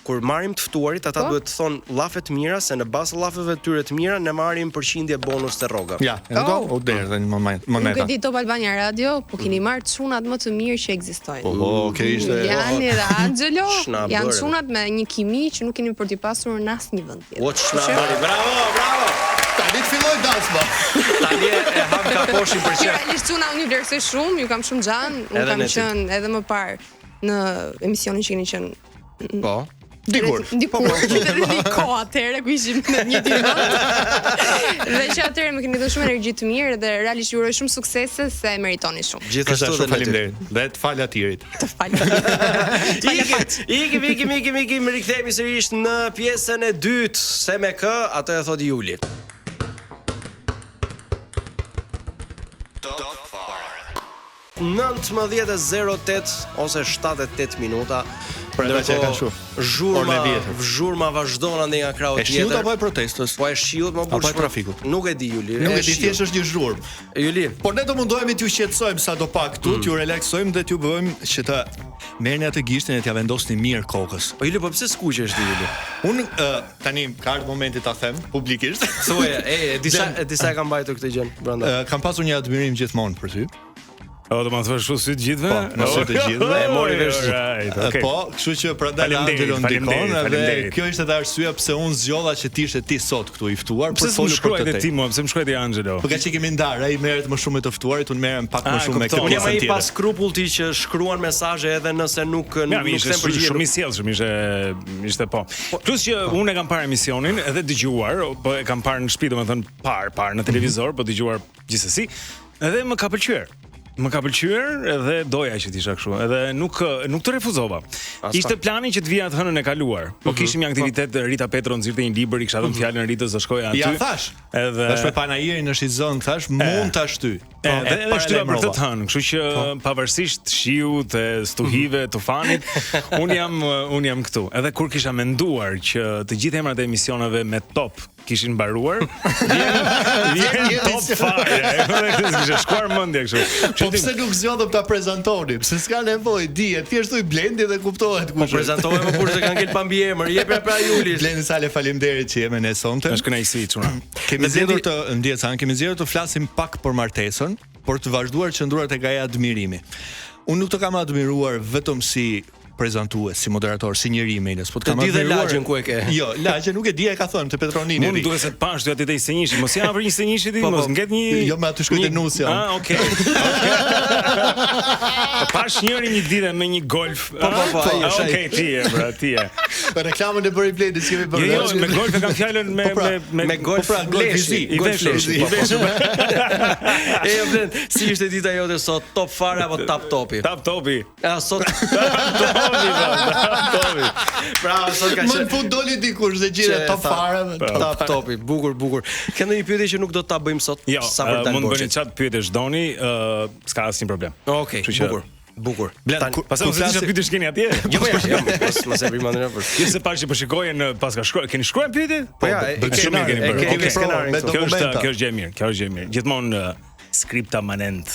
kur marrim të ftuarit, ata duhet të thonë llafe të mira, se në bazë llafeve të tyre të mira ne marrim përqindje bonus te rroga. Ja, o derdhë në moment. Nuk e di Top Albania Radio, po keni marrë çunat më të mirë që ekzistojnë. Ishte. Jani dhe Angelo janë çunat me një kimi që nuk keni për t'i pasur në asnjë vend tjetër. Bravo. Tani të filloj dansma. Tani e hap kaposhin për çfarë? Realisht çuna unë vlerësoj shumë, ju kam shumë xhan, unë kam qenë edhe më parë në emisionin që keni qenë. Po. Dikur. Ko atëherë ku ishim në një ditë. Dhe që atëherë më keni dhënë shumë energji të mirë dhe realisht ju uroj shumë suksese se meritoni shumë. Gjithashtu dhe faleminderit. Dhe të fal Atirit. Të falem. Ikim, rikthehemi sërish në pjesën e dytë, se me kë, atë e thot Juli. 19:08 ose 78 minuta. Zhurma vazhdon ande nga krau tjetër. E shiut apo e protestës? Po e shiut, më apo e trafikut? Nuk e di Juli. Nuk e di, thjesht është një zhurmë. Juli. Por ne do mundohemi t'ju shqetësojmë sadopak këtu, t'ju relaksojmë dhe t'ju bëjmë që të merrni atë gishtin e t'ja vendosni mirë kokës. Po Juli, po pse skuqesh ti Juli? Unë tani ka ardhur momenti ta them publikisht. Thuaj, disa e kam mbajtur këtë gjën brenda. Kam pasur një admirim gjithmonë për ty. O, do më thua syt gjithve? Po, në syt të gjithve. E mori vesh. Po, kështu që prandaj Angelo ndikon dhe kjo ishte edhe arsyeja pse unë zgjodha që ti ishe ti sot këtu i ftuar për të folur për këtë temë. Pse më shkruaj ti Angelo? Po që kemi ndarë, ai merret më shumë me të ftuarit, unë merrem pak më shumë me këtë pjesën tjetër. Unë jam ai pas skrupullti që shkruan mesazhe edhe nëse nuk them përgjigje. Shumë i sjellshëm ishte po. Plus që unë e kam parë emisionin edhe dëgjuar, po e kam parë në shtëpi, domethënë parë në televizor, po dëgjuar gjithsesi, edhe më ka pëlqyer. Më ka pëlqyer edhe doja që të isha kështu, edhe nuk të refuzova. Ishte plani që të vija të hënën e kaluar. Po kishim një aktivitet, Rita Petro nxirrte një libër, i kisha dhënë fjalën Ritës të shkoja aty. Ja thash. Edhe tash me Panajirin në Shizon thash mund ta shty. Edhe shtyra për të hënë, kështu që pavarësisht shiut e stuhive, tufanit, un jam këtu. Edhe kur kisha menduar që të gjithë emrat e emisioneve me top kishin mbaruar, vjen top fare. Kisha shkuar mendja kështu. Po pse nuk zgjodhëm ta prezantonim? Se s'ka nevojë, dihet, thjesht thuj Blendi dhe kuptohet kush. Po prezantohem më kurse kanë ngel pa mbiemër. Jep pra Julis. Blendi Sale, faleminderit që jemi ne sonte. Është kënaqësi çuna. Kemi zgjedhur të ndjecan, kemi zgjedhur të flasim pak për martesën, por të vazhduar të qëndruar tek ai admirimi. Unë nuk të kam admiruar vetëm si prezantues, si moderator, si njeri i medias, po të kam admiruar. Lagjen ku e ke? Jo, lagjen nuk e di, e ka thënë te Petronini. Mund duhet se të pash ty aty te Senjishi, mos ja për një Senjishi ti, mos ngjet një. Jo, me aty shkoj te Nusja. Ah, okay. Pash njëri një ditë me një golf. Po, okay, ti e, bra, ti e. Reklamën e bëri Blendi, si kemi bërë. Jo, me golf e kam fjalën me golf Bleshi. I veshur. Blend, si ishte dita jote sot, top fare apo tap topi? Tap topi. Ah, sot topi. Bravo, sot ka qenë. Më fut doli dikush dhe gjira top fare, tap topi. Bukur. Ka ndonjë pyetje që nuk do ta bëjmë sot? Sa për ta mund bëni çat pyetësh doni, s'ka asnjë problem. Okej, bukur. Pastaj mos e disha pyetësh keni atje? Jo, mos e bëjmë ndonjë për. Ju se pashi po shikojën pas ka shkruar, keni shkruar pyetje? Po ja, kemi skenarin. Kjo është gjë e mirë. Gjithmonë skripta manent.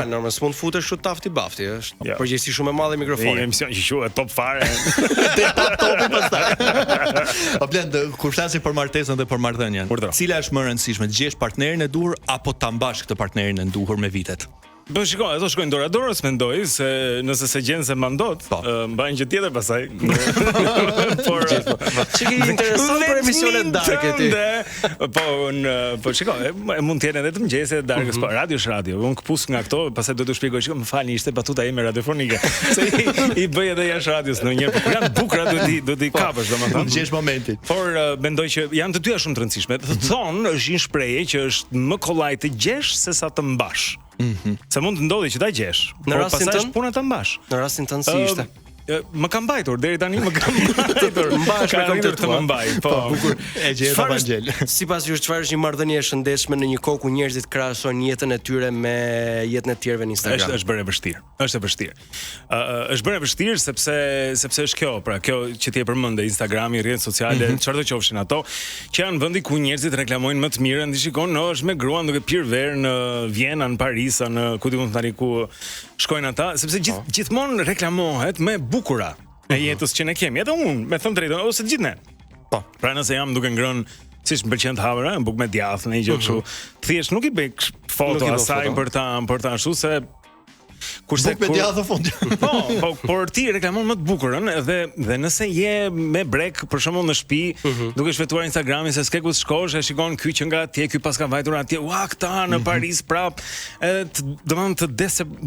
Normal, s'mund futesh kështu tafti bafti, është përgjegjësi shumë e madhe mikrofoni. Një emision që quhet top fare. Te top topi pastaj. Po Blend, kur flasim për martesën dhe për marrëdhënien, cila është më e rëndësishme, të gjesh partnerin e duhur apo ta mbash këtë partnerin e duhur me vitet? Po shikoj, ato shkojnë dora dorës, mendoj se nëse se gjen se mandot, mbajnë gjë tjetër pastaj. Por çike interesant për emisionet darkë ti. Po shikoj, mund të jenë edhe të mëngjesit darkës, po radio është radio. Unë kpus nga këto, pastaj do t'u shpjegoj, më falni, ishte batuta ime radiofonike. Se i bëj edhe jashtë radios ndonjëherë, por kur janë bukura do t'i kapësh, domethënë. Gjesh momentin. Por mendoj që janë të dyja shumë të rëndësishme. Thonë është një shprehje që është më kollaj të gjesh sesa të mbash. Se mund të ndodhi që ta gjesh, por pastaj është puna ta mbash. Në rastin tënd si ishte? Më kam mbajtur deri tani, më kam mbajtur. Mbash me këtë të më mbaj. Po, bukur. E gjetë Evangel. Sipas jush, çfarë është një marrëdhënie e shëndetshme në një kohë ku njerëzit krahasojnë jetën e tyre me jetën e tjerëve në Instagram? Është bërë e vështirë. Është e vështirë. Është bërë e vështirë sepse është kjo, pra, kjo që ti e përmend, Instagrami, rrjetet sociale, çfarë do qofshin ato, që janë vendi ku njerëzit reklamojnë më të mirën, dhe shikon, është me gruan duke pirë verë në Vjenë, në Paris, në ku diun tani ku shkojnë ata, sepse gjithmonë reklamohet me bukura e jetës që ne kemi. Edhe unë, me thënë drejtën, ose të gjithë ne. Po, pra nëse jam duke ngrënë, siç më pëlqen të havra, bukë me djathtë, një gjë kështu. Thjesht nuk i bëj foto asaj për ta ashtu se Kurse me djathtë fund. por ti reklamon më të bukurën dhe nëse je me brek për shembull në shtëpi, duke shfetuar Instagramin se s'ke ku të shkosh, e shikon ky që nga atje, ky pas ka vajtur atje, këta në Paris prap, domethënë të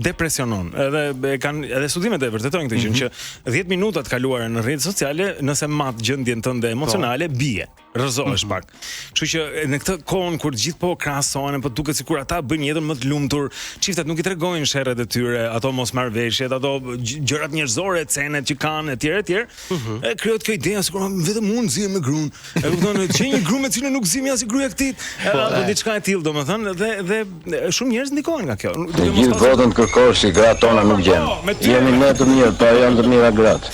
depresionon. Edhe studimet e vërtetojnë këtë gjë që 10 minuta të kaluara në rrjetet sociale, nëse mat gjendjen tënde emocionale, bie. Rrëzohesh pak. Kështu që në këtë kohë kur gjithë po krahasohen, po duket sikur ata bëjnë jetën më të lumtur, çiftet nuk i tregojnë sherret e tyre, ato mosmarrveshjet, ato gjërat njerëzore, cenet që kanë etj. E krijohet kjo ide sikur vetëm unë zi me gruan. E kupton, që një grua me cilën nuk zi as i gruaja këtij, apo diçka e tillë domethënë dhe shumë njerëz ndikohen nga kjo. Gjithë votën kërkosh si gratë tona nuk gjen. Jemi ne të mirë, pa janë të mira gratë.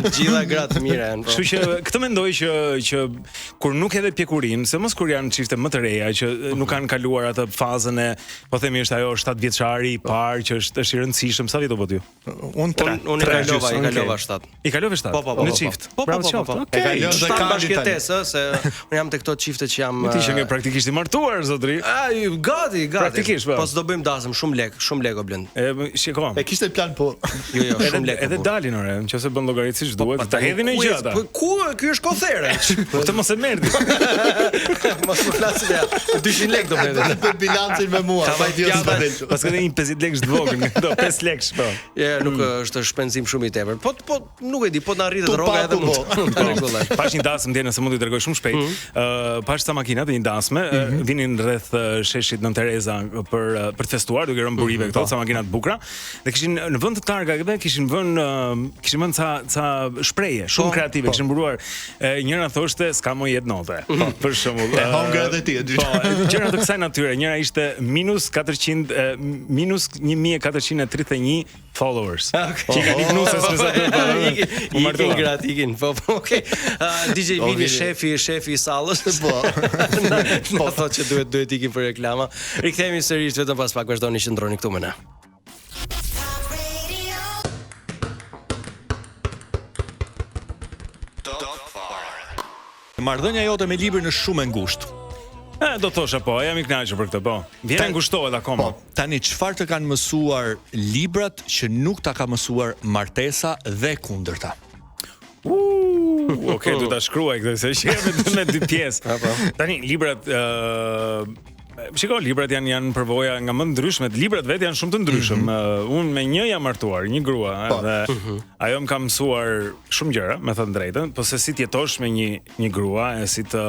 Gjitha gratë të mira janë. Kështu që këtë mendoj që kur nuk edhe pjekurin, se mos kur janë çifte më të reja që nuk kanë kaluar atë fazën e, po themi është ajo 7 vjeçari i parë që është i rëndësishëm. Sa vjet u bë ty? Unë i kalova 7. I kalove 7. Në çift. Po. E kaloj në bashkëtesë se unë jam te këto çifte që jam. Ti që je praktikisht i martuar zotri. Gati. Praktikisht po. Po s'do bëjmë dasëm, shumë lek o blend. Shiko. E kishte plan po. Jo, shumë lek. Edhe dalin ore, nëse bën llogaritë siç duhet, ta hedhin në gjë ata. Po ku ky është kothere? Këtë mos e merdi. Mos më flasim ja. 200 lekë do më. Për bilancin me mua. Pas ka një 50 lekësh të vogël, do 5 lekësh po. Ja, nuk është shpenzim shumë i tepër. Po nuk e di, po na rritet rroga edhe mund. Pash një dasmë dje nëse mund t'i tregoj shumë shpejt. Pash sa makinat një dasmë, vinin rreth sheshit Nën Tereza për të festuar, duke rënë burive këto, sa makina të bukura. Dhe kishin në vend të targave kishin vënë ca shprehje shumë kreative, kishin mburuar. Njëra thoshte s'ka më jetë note. Për shembull, hongra dhe ti. Po, gjëra të kësaj natyre. Njëra ishte -1431 followers. Që ka niknuses me sa ikin gratë, ikin. Po, okay. DJ Vini shefi i sallës. Po. Na thotë që duhet ikin për reklama. Rikthehemi sërish vetëm pas pak, vazhdoni që ndroni këtu me ne. Marrëdhënia jote me librin është shumë e ngushtë. Do thosha po, jam i kënaqur për këtë, po. Vjen ngushtohet akoma. Po, tani çfarë të kanë mësuar librat që nuk ta ka mësuar martesa dhe kundërta? Okej, do ta shkruaj këtë se është me 2 pjesë. Tani librat shiko, librat janë përvoja nga më ndryshmet. Librat vetë janë shumë të ndryshëm. Unë me një jam martuar, një grua, dhe ajo më ka mësuar shumë gjëra, me thënë drejtën, po se si të jetosh me një grua, si të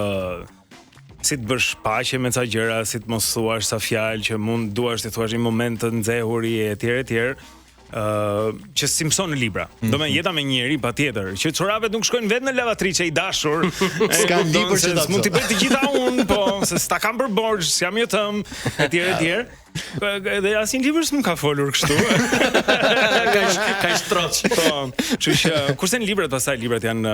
bësh paqe me ca gjëra, si të mos thuash sa fjalë që mund duash të thuash në moment të nxehuri etj. Që si mëson në libra. Do me jeta me njëri patjetër, që çoravet nuk shkojnë vetë në lavatriçe i dashur. S'ka libër që ta mund t'i bëj të gjitha unë, po, se s'ta kam për borxh, s'jam jetëm, etj. Dhe asnjë libër s'm ka folur kështu. Ka shtroç. Po, kështu që kurse në librat pastaj librat janë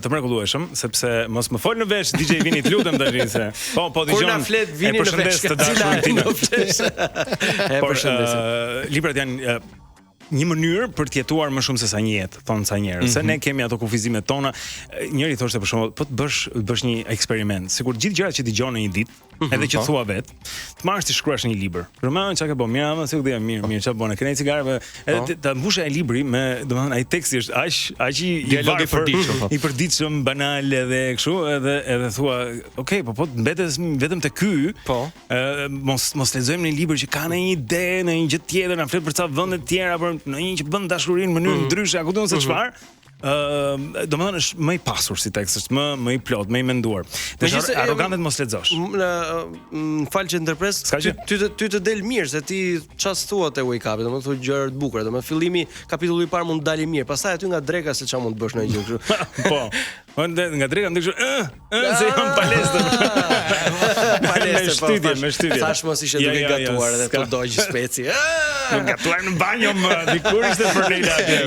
të mrekullueshëm, sepse mos më fol në vesh DJ Vini, të lutem tash se. Po dëgjon. Kur na flet Vini në vesh të dashurin tim. Por librat janë një mënyrë për të jetuar më shumë se sa një jetë, thonë sa njerëz. Se ne kemi ato kufizimet tona. Njëri thoshte për shembull, po të bësh një eksperiment, sikur gjithë gjërat që dëgjon në një ditë, edhe që thua vet, të marrësh ti shkruash një libër. Përmend çka ke bën, mirë, se u dia mirë, çfarë bën, ke një cigare, edhe ta mbush ai libri me, domethënë ai teksti është aq i përditshëm, banal edhe kështu, edhe thua, okay, po mbetes vetëm te ky. Po. Mos lexojmë një libër që ka një ide, në një gjë tjetër, na flet për ca vende të tjera, për në një që bën dashurinë në mënyrë ndryshe, a ku diun se çfarë. Domethënë është më i pasur si tekst, është më i plot, më i menduar. Megjithëse arrogantet mos lexosh. Fal që ndërpres, ty të del mirë se ti ças thua te wake up, domethënë thua gjëra të bukura, domethënë fillimi kapitulli i parë mund të dalë mirë, pastaj aty nga dreka se çfarë mund të bësh në gjë kështu. Po. Nga dreka ndër se jam palestër. Me shtytje. Tash mos ishe duke gatuar edhe të dojë speci. Gatuar në banjo më, dikur ishte furnela atje.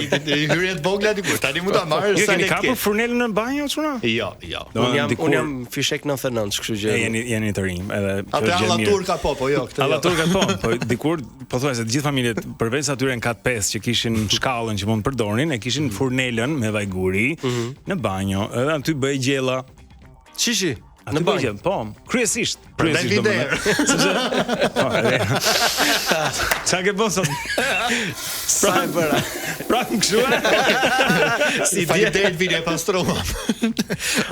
Hyrjet vogla dikur. Tani mund ta marrësh sa ne kemi. Ka furnelën në banjo çuna? Jo. Unë jam fishek 99, kështu që jeni të rinj, edhe atë allatur ka po jo, këtë. Allatur ka po dikur po thuaj se të gjithë familjet përveç atyre në kat 5 që kishin shkallën që mund të përdorin, e kishin furnelën me vajguri në banjo. Edhe aty bëj gjella. Çishi? Në banjë, po, kryesisht domethënë. Sepse çka ke bën sot? Sa e bëra. Pra kështu. Si faleminderit vini e pastrova.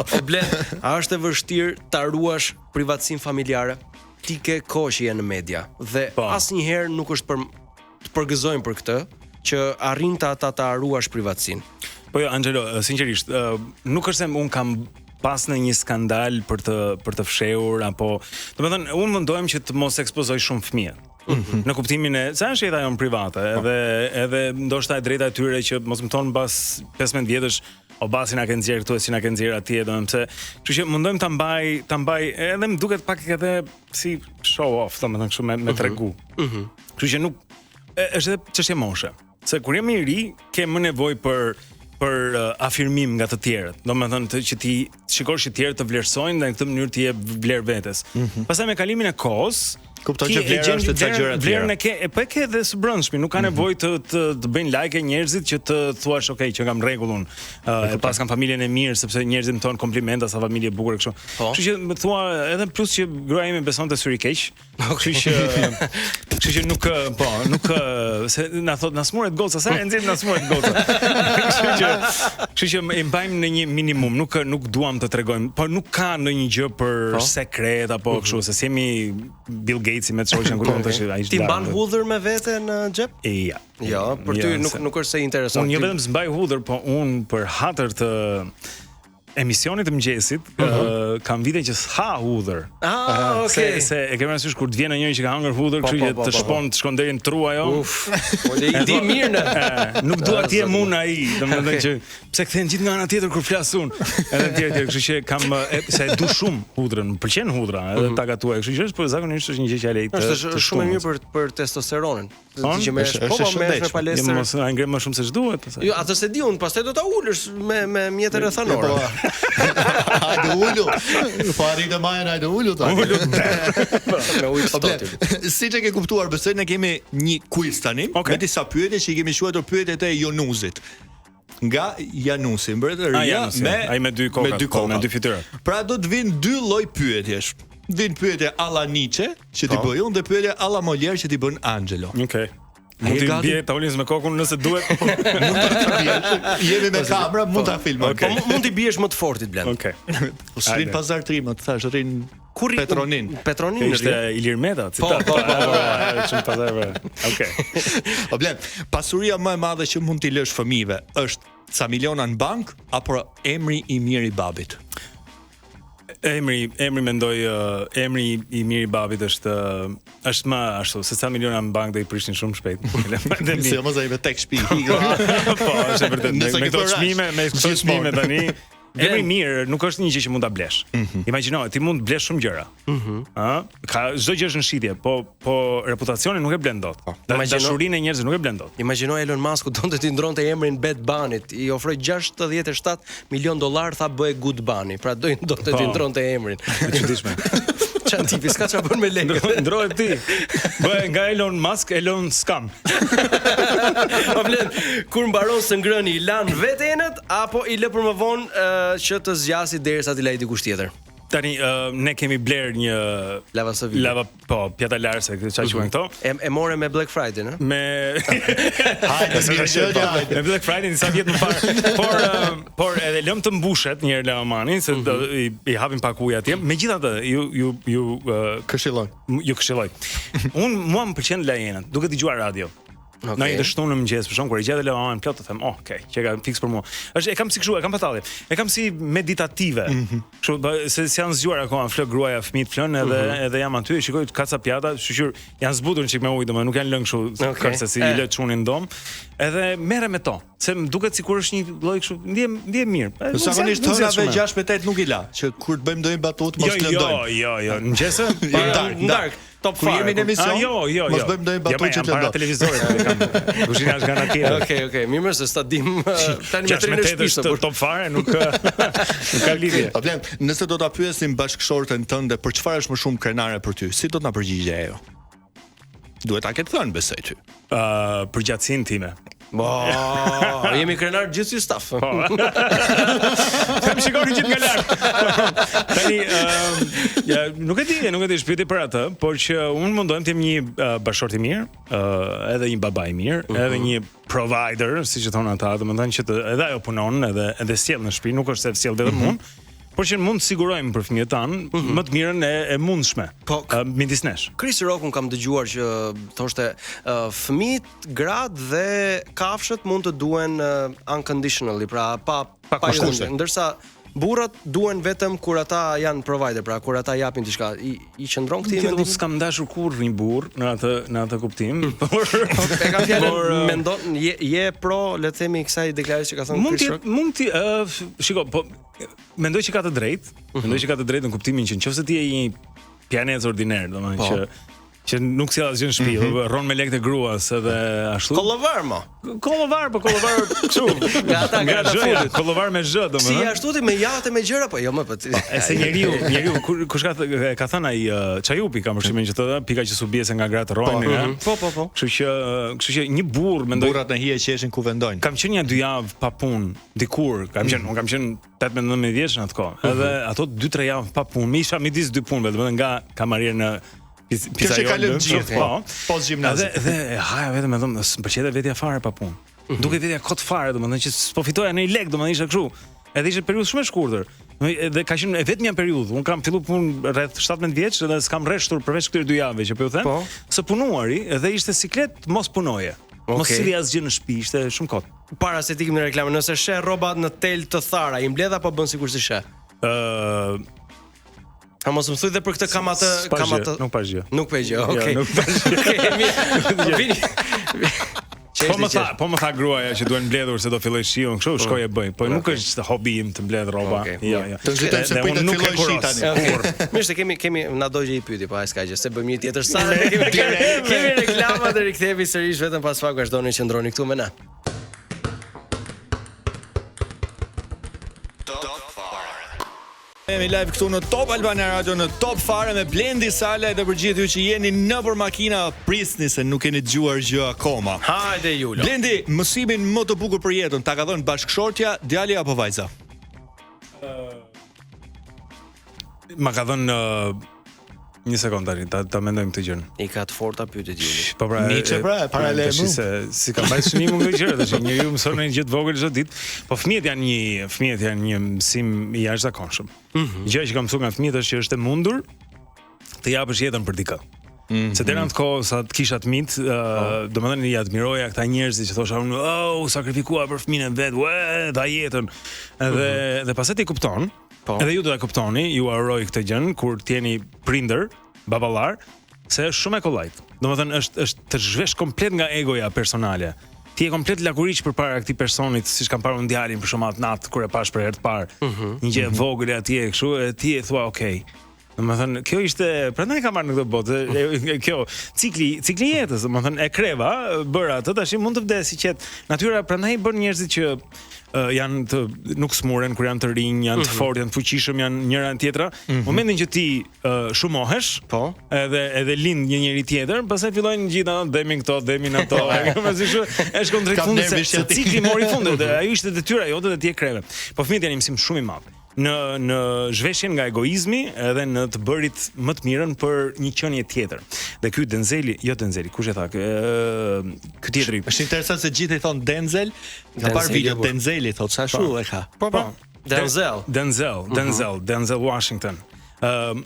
O Blen, a është e vështirë ta ruash privatësinë familjare? Ti ke kohë që je në media dhe asnjëherë nuk është për të përgëzojmë për këtë që arrin ta ruash privatësinë. Po jo, Angelo, sinqerisht, nuk është se un kam pas në një skandal për të fshehur apo, domethënë unë mendojmë që të mos ekspozoj shumë fëmijë. Në kuptimin e sa është jeta jonë private, edhe ndoshta e drejta e tyre që mos më thon mbas 15 vjetësh o basi na kanë nxjerr këtu e si na kanë nxjerr atje, domethënë pse, kështu që mundojmë ta mbaj, edhe më duket pak edhe si show off, domethënë kështu me tregu. Kështu që nuk është edhe çështje moshe. Se kur jam i ri, ke më nevojë për afirmim nga të tjerët. Domethënë që ti shikosh që të tjerët të vlerësojnë dhe në këtë mënyrë ti jep vlerë vetes. Pastaj me kalimin e kohës, kupton që vlera është ca gjëra të tjera. Vlerën e ke edhe së brendshmi, nuk ka nevojë të bëjnë like njerëzit që të thuash okay që kam rregullun. E pas kam familjen e mirë sepse njerëzit më thon komplimenta sa familje e bukur kështu. Kështu që më thua edhe plus që gruaja ime besonte syri keq. Kështu që nuk se na thot na smuret goca, sa e nxjerr na smuret goca. Kështu që e mbajmë në një minimum, nuk duam të tregojmë, po nuk ka ndonjë gjë për sekret apo kështu, se jemi Bill Gates me çoqen kur mund të shih ai. Ti mban hudhër me vete në xhep? Ja. Jo, për ty nuk është se intereson. Unë jo vetëm s'mbaj hudhër, po unë për hatër të emisionit të mëngjesit kam vite që s'ha hudhër. Okay. Se e ke parasysh kur të vjen njëri që ka hëngër hudhër, kështu që të shkon deri në tru ajo. Po le i di mirë në. Nuk dua të jem unë ai, domethënë që pse kthehen gjithë nga ana tjetër kur flas unë. Edhe tjetër, kështu që kam se e du shumë hudhrën, më pëlqen hudhra, edhe ta gatuaj, kështu që është zakonisht është një gjë që e lejtë. Është shumë e mirë për testosteronin. Ti që merresh merresh me palestër. Mos ai ngre më shumë se ç'duhet. Jo, atë se di unë, pastaj do ta ulësh me mjetër ethanore. Hajde ulu. Po arritë majën, hajde ulu ta. Me ujë stotit. Siç e ke kuptuar, besoj ne kemi një quiz tani me disa pyetje që i kemi quajtur pyetjet e Jonuzit. Nga Janusi, mbretëria me dy koka, me dy fytyra. Pra do të vinë dy lloj pyetjesh. Vin pyetje alla Nietzsche që ti bëj unë dhe pyetje alla Molière që ti bën Angelo. Okej. Mund të bie tavolins me kokën nëse duhet. Mund të biesh. Jemi me kamera, mund ta filmoj. Po mund të biesh më të fortit Blen. Okej. Po s'rin pazar trimët, thash rrin Petronin. Petronin ishte Ilir Meta, citat. Po. Çfarë pazar. Okej. Po Blen, pasuria më e madhe që mund t'i lësh fëmijëve është ca miliona në bank apo emri i mirë i babit? Emri mendoj emri i mirë i babit është më ashtu, se sa miliona në bank do i prishin shumë shpejt. Se mos ai me tek shtëpi. Po, është vërtet. Me këto çmime tani. Emri mirë nuk është një gjë që mund ta blesh. Imagjino, ti mund të blesh shumë gjëra. Ka çdo gjë është në shitje, po reputacionin nuk e blen dot. Dashurinë e njerëzve nuk e blen dot. Imagjino Elon Musk donte ti ndronte emrin Bad Bunny-t, i ofroi $67 milion, tha bëj Good Bunny. Pra donte ti ndronte emrin. E çuditshme. Çan tipi s'ka çfarë bën me lekë. Ndrohet ti. Bëj nga Elon Musk Elon Scam. Po Blen, kur mbaron së ngrëni, i lan vetë enët apo i lë për më vonë që të zgjasi derisa ti laj dikush tjetër? Tani ne kemi bler një lava pjata larse, çfarë quhen këto? E more me Black Friday, në? Me Hajde, me Black Friday disa vjet më parë. Por edhe lëm të mbushet një herë lavamani se i hapin pak ujë atje. Megjithatë, ju këshilloj. Ju këshilloj. Mua më pëlqen lajenat, duke dëgjuar radio. Në një të shtunë në mëngjes, për shkak kur e gjetë lavaman plot të them, okay, që ka fiks për mua. Është e kam si kështu, e kam patallje. E kam si meditative. Kështu, se janë zgjuar akoma, flok gruaja, fëmijët flën edhe jam aty, shikoj kaca pjata, shqyr janë zbutur çik me ujë, domethënë nuk janë lënë kështu, kërse si i lë çunin dom. Edhe merrem me to, se më duket sikur është një lloj kështu, ndihem mirë. Zakonisht tonave 6-8 nuk i la, që kur të bëjmë ndonjë batutë mos lëndojmë. Jo, mëngjesë, ndark. Top Kur jemi në emision, jo. Mos bëjmë ndonjë batutë që para televizorit. Kuzhina është gana tjetër. Okej, mirë se sta dim tani me trenë shtëpisë, por top fare nuk ka lidhje. Po vlen, nëse do ta pyesim bashkëshorten tënde për çfarë është më shumë krenare për ty, si do të na përgjigjë ajo? Duhet ta ketë thënë besoj ty. Përgjatësinë time. Jemi krenar gjithë si staf. Kam shikoni gjithë nga lart. Tani nuk e di shpyeti për atë, por që unë mundohem të jem një bashkëshort i mirë, edhe një baba i mirë, edhe një provider, siç e thon ata, domethënë që edhe ajo punon, edhe sjell në shtëpi, nuk është se sjell vetëm unë. Por që mund të sigurojmë për fëmijët tanë më të mirën e mundshme. Midis nesh. Chris Rockun kam dëgjuar që thoshte fëmijët, gratë dhe kafshët mund të duhen unconditionally, pra pa kushte, ndërsa burrat duhen vetëm kur ata janë provider, pra kur ata japin diçka. I qëndron këtij mendim? Unë s'kam dashur kurrë një burr në atë kuptim, por e kam fjalën mendon je pro, le të themi, kësaj deklaracije që ka thënë Chris Rock. Mund ti shiko, po mendoj që ka të drejtë, në kuptimin që nëse ti je një pianec ordiner, domethënë që nuk sjell asgjë në shtëpi, rron me lekë të gruas edhe ashtu. Kollovar kështu. Nga zhja, kollovar me zh, domethënë. Si ashtu ti me jate me gjëra, po jo më po. Se njeriu kush ka thënë ai Çajupi, kam përshtypjen që thotë pika që subjese nga gratë rrojnë. Po. Kështu që një burr mendoj burrat në hije qeshin ku vendojnë. Kam qenë një 2 javë pa punë dikur, kam qenë 18-19 vjeç në atë kohë. Edhe ato 2-3 javë pa punë, më isha midis 2 punëve, domethënë nga kamarier në Pizajon gjithë, po gjimnazi. Dhe haja vetëm më pëlqente vetja fare pa punë. Duket vetja kot fare, domethënë që s'po fitoja në lek, domethënë isha kështu. Edhe ishte periudhë shumë e shkurtër. Dhe ka qenë vetëm një periudhë. Un kam filluar punë rreth 17 vjeç dhe s'kam rreshtur përveç këtyre 2 javëve që po ju them. Së punuari dhe ishte siklet mos punoje. Mos silli asgjë në shtëpi, ishte shumë kot. Para se të ikim në reklamë, nëse sheh rrobat në tel të thara, i mbledh apo bën sikur si sheh? A mos më thuj dhe për këtë kam atë nuk pa gjë. Nuk pa gjë, okay. Nuk pa gjë. Vini. Po më tha gruaja që duhen mbledhur se do filloj shiun, kështu shkoj e bëj. Po nuk është hobi im të mbledh rroba. Jo. Të nxitem se po të filloj shi tani. Mirë, se kemi na dojë i pyeti, po ai s'ka gjë, se bëjmë një tjetër sa. Kemi reklama dhe rikthehemi sërish vetëm pas pak, vazhdoni që ndroni këtu me na. Jemi live këtu në Top Albania Radio, në Top Fare me Blendi Sala dhe për gjithë ju që jeni nëpër makina, prisni se nuk keni dëgjuar gjë akoma. Hajde Julo. Blendi, mësimin më të bukur për jetën ta ka dhënë bashkëshortja, djali apo vajza? Ma ka dhënë një sekond tani, ta mendojmë këtë gjën. I ka të forta pyetjet Juli. Po pra, Niçe pra, paralelu. Si ka mbajtur shënimin këto gjëra, tash njeriu mëson një gjë të vogël çdo ditë, po fëmijët janë një mësim i jashtëzakonshëm. Gjëja që kam mësuar nga fëmijët është që është e mundur të japësh jetën për dikë. Se deri në atë kohë sa të kisha të mit, domethënë i admiroja këta njerëz që thosha unë, sakrifikua për fëmijën e vet, dha jetën. Edhe pastaj ti kupton, edhe ju do ta kuptoni, ju uroj këtë gjën kur të jeni prindër, baballar, se është shumë e kollajt. Domethënë është të zhvesh komplet nga egoja personale. Ti je komplet lakuriç përpara këtij personit, siç kam parë djalin për shkak të natë kur e pash për herë të parë. Një gjë e vogël atje kështu, e ti e thua, okay. Domethënë kjo ishte, prandaj kam marrë në këtë botë, kjo cikli jetës, domethënë e kreva, bëra atë, tash mund të vdesi qet. Natyra prandaj bën njerëzit që janë nuk smuren kur janë të rinj, janë të fortë, janë të fuqishëm, janë njëra në tjetra. Momentin që ti shumohesh, edhe lind një njeri tjetër, pastaj fillojnë gjithë ata dhemin këto, dhemin ato. Është kundrejt fundit se cikli mori fund, dhe ajo ishte detyra jote dhe ti e kreve. Po fëmijët janë mësim shumë i madh. Në zhveshjen nga egoizmi edhe në të bërit më të mirën për një qenie tjetër. Dhe ky Denzeli, kush e tha? Ky tjetri. Është interesant se gjithë i thon Denzel, ka parë video Denzeli thot sa shu e ka. Po. Denzel Washington.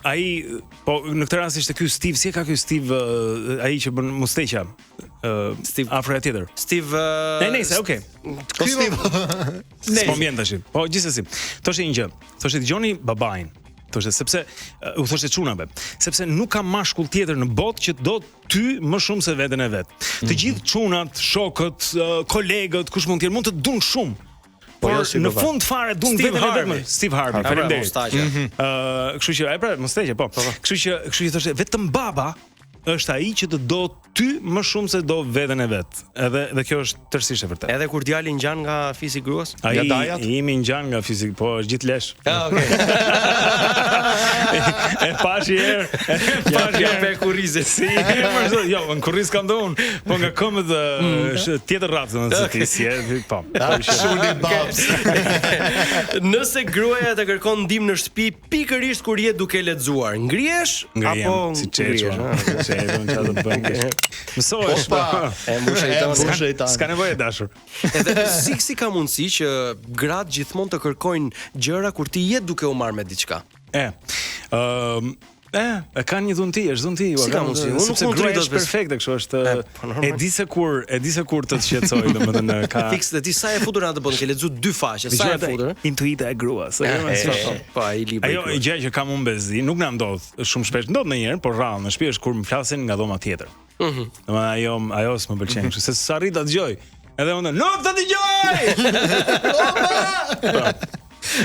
Ai po në këtë rast ishte ky Steve, si e ka ky Steve, ai që bën musteqa. Steve afro tjetër. Steve Nejse, okay. Po Steve. Po vjen tash. Po gjithsesi. Thoshte një gjë. Thoshte dëgjoni babain. Thoshte sepse u thoshte çunave, sepse nuk ka mashkull tjetër në botë që do ty më shumë se veten e vet. Të gjithë çunat, shokët, kolegët, kush mund të jetë, mund të duan shumë. Por në fund fare duan veten e vetëm. Steve Harvey, faleminderit. Kështu që ai pra musteqe, po. Kështu që thoshte vetëm baba është ai që të do ty më shumë se do veten e vet. Edhe kjo është tërësisht e vërtetë. Edhe kur djali ngjan nga fizi gruas? Ai imi ngjan nga fizik, po është gjithë lesh. Okej. E pashi Ja pe kurrize. Si, jo, në kurriz kam dhënë, po nga këmbët tjetër rrafë domethënë ti si e po. Shuni babs. Nëse gruaja të kërkon ndihmë në shtëpi pikërisht kur je duke lexuar, ngrihesh apo si çeçu? Çfarë do bën? Mësohesh. E mbushej tonë. S'ka nevojë dashur. Edhe si ka mundësi që gratë gjithmonë të kërkojnë gjëra kur ti je duke u marrë me diçka? E kanë një dhunti, është dhunti. Si ka mundësi? Unë sepse gruaja është perfekte, kështu është. E di se kur të shqetësoj, domethënë ka Fiks dhe ti sa e futur atë botë, ke lexuar 2 faqe, sa e futur? Intuita e gruas. Po ai libri. Ajo gjë që kam unë bezi, nuk na ndodh shumë shpesh, ndodh ndonjëherë, por rrallë në shtëpi është kur më flasin nga dhoma tjetër. Domethënë ajo s'më pëlqen kështu, se s'arrit ta dëgjoj. Edhe unë, "Nuk ta dëgjoj!"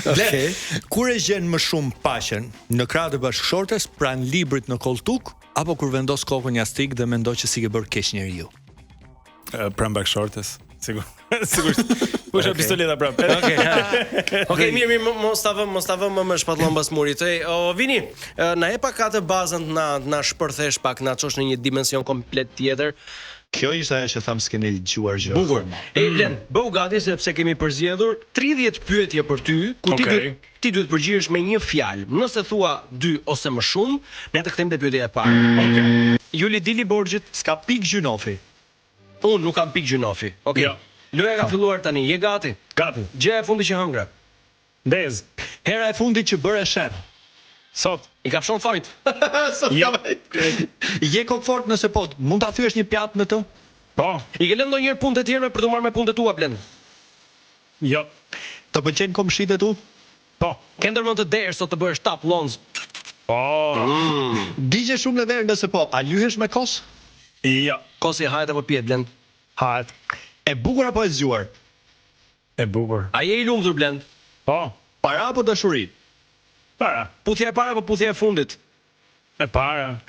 Okay. Kur e gjen më shumë paqen në krah të bashkëshortes, pranë librit në koltuk, apo kur vendos kokën jastik dhe mendon që si ke bërë keq njeriu? Pranë bashkëshortes, sigurisht. Po është pistoleta prapë. Okej, mirë, mos ta vëm më shpatllon mbas murit. O Vini, na e pak atë bazën na shpërthesh pak, na çosh në një dimension komplet tjetër. Kjo ishte ajo që tham s'keni dëgjuar gjë. Bukur. Len, bëu gati sepse kemi përzgjedhur 30 pyetje për ty, ku ti duhet përgjigjesh me një fjalë. Nëse thua 2 ose më shumë, ne të kthejmë te pyetja e parë. Okej. Juli dili borxhit, S'ka pik gjynofi. unë nuk kam pik gjynofi. Okej. Jo. Loja ka filluar tani, je gati? Gati. Gjëja e fundit që hëngra. Ndez. Hera e fundit që bëre shet. Sot. I ka fshon fajt. Je komfort nëse po, mund ta thyesh një pjatë në të? Po. I ke lënë ndonjëherë punë të tjera për të marrë me punët e tua Blen? Jo. Të pëlqen komshitë tu? Po. Ke ndërmend të derë sot të bëhesh tap lonz? Po. Digje shumë në verë nëse po, a lyhesh me kos? Jo. Kosi hajt apo piet Blen? Hajt. E bukur apo e zgjuar? E bukur. A je i lumtur Blen? Po. Para apo dashuri? Para. Puthja e parë apo puthja e fundit? E para.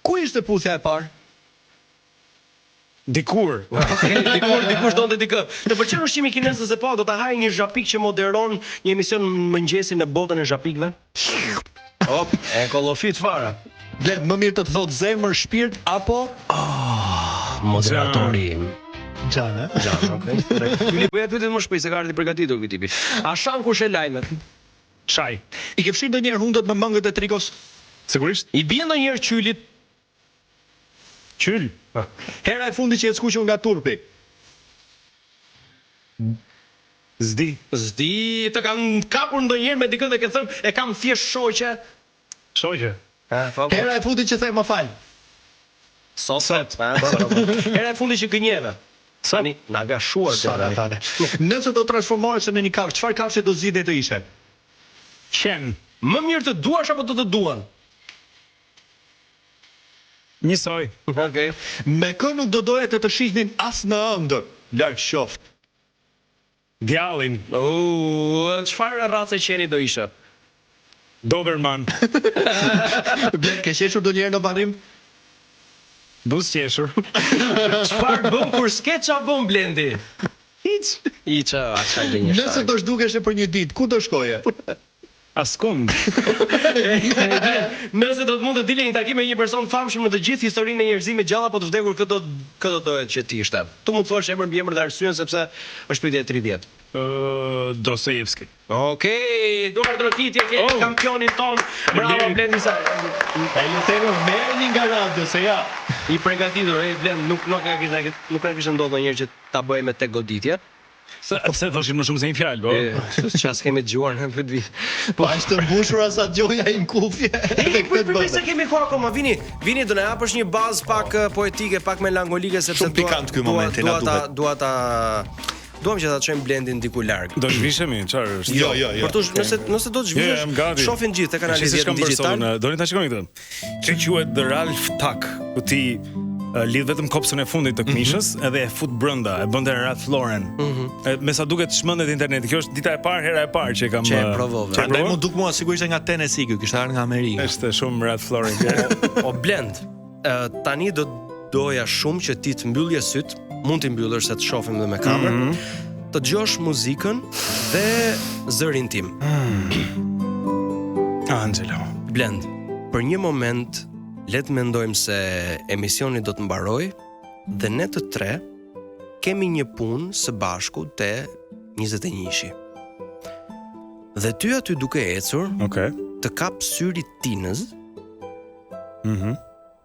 Ku ishte puthja e parë? Dikur. Dikur donte dikë. Të pëlqen ushqimi kinez ose po, do ta haj një zhapik që moderon një emision mëngjesi në botën e zhapikëve? Hop, e kollofit fara. Blet më mirë të thot zemër, shpirt apo Moderatori. xhan, Okay. Juli, po ja pyetet më shpejt se ka ardhi përgatitur ky tipi. A shan kush e lajmet? Shaj. I ke fshir ndonjëherë hundët me mëngët e trikos? Sigurisht. I bie ndonjëherë qylit? Qyl. Hera e fundit që e skuqur nga turpi. Zdi. Zdi, të kanë kapur ndonjëherë me dikë dhe ke thënë e kam thjesht shoqe. Shoqe. Hera e fundit që the më fal. Sot. Hera e fundit që gënjeve. Sani, na gashuar dera. Nëse do transformohesh në një kafshë, çfarë kafshë do zgjidhje të ishe? Qen. Më mirë të duash apo të duan? Njësoj. Okej. Me kë nuk do doje të shihnin as në ëndër, larg qoft. Djallin. Çfarë race qeni do ishe? Doberman. Blet, ke qeshur ndonjëherë në varrim? Buz qeshur. Çfarë bën kur s'ke ça bën Blendi? Hiç. Iça, çfarë gënjesh? Nëse do zhdukeshe për një ditë, ku do shkoje? Askund. Nëse do të mund të dilje një takim me një person famshëm në të gjithë historinë e njerëzimit gjallë apo të vdekur, këtë do dohet që ti ishte. Tu mund të thuash emër mbi emër dhe arsyen sepse është pyetje e 30. Dostojevski. Okej, duar drokitje ke kampionin ton. Bravo Blendi sa. Ai ju thënë merrni nga radio se ja. I përgatitur, Blend nuk ka kishte ndodhur ndonjëherë që ta bëj me tek goditje. Pse thoshin më shumë se një fjalë, po? Çfarë kemi dëgjuar në këtë vit. Po është mbushur as gjoja i në kufje. Se kemi kohë akoma, vini do na japësh një bazë pak poetike, pak melankholike sepse shumë pikant ky momenti na duhet. Duam që ta çojmë Blendin diku larg. Do zhvishemi, çfarë është? Jo. Por nëse do të zhvishesh, shohin gjithë te kanali digital. Doni ta shikoni këtë. Që quhet The Ralph Tuck, ku ti lidh vetëm kopsën e fundit të këmishës edhe e fut brenda, e bënte Ralph Lauren. Me sa duket çmendet interneti. Kjo është dita e parë, hera e parë që kam provove. Prandaj mu duk mua sigurisht nga Tennessee, ky kishte ardhur nga Amerika. Është shumë Ralph Lauren. O Blend. Tani doja shumë që ti të mbyllje syt, mund t'i mbyllësh se të shohim edhe me kamerë, të dëgjosh muzikën dhe zërin tim. Angelo. Blend, për një moment le të mendojmë se emisioni do të mbarojë dhe ne të tre kemi një punë së bashku te 21-shi. Dhe ty aty duke ecur, të kap syri Tinës,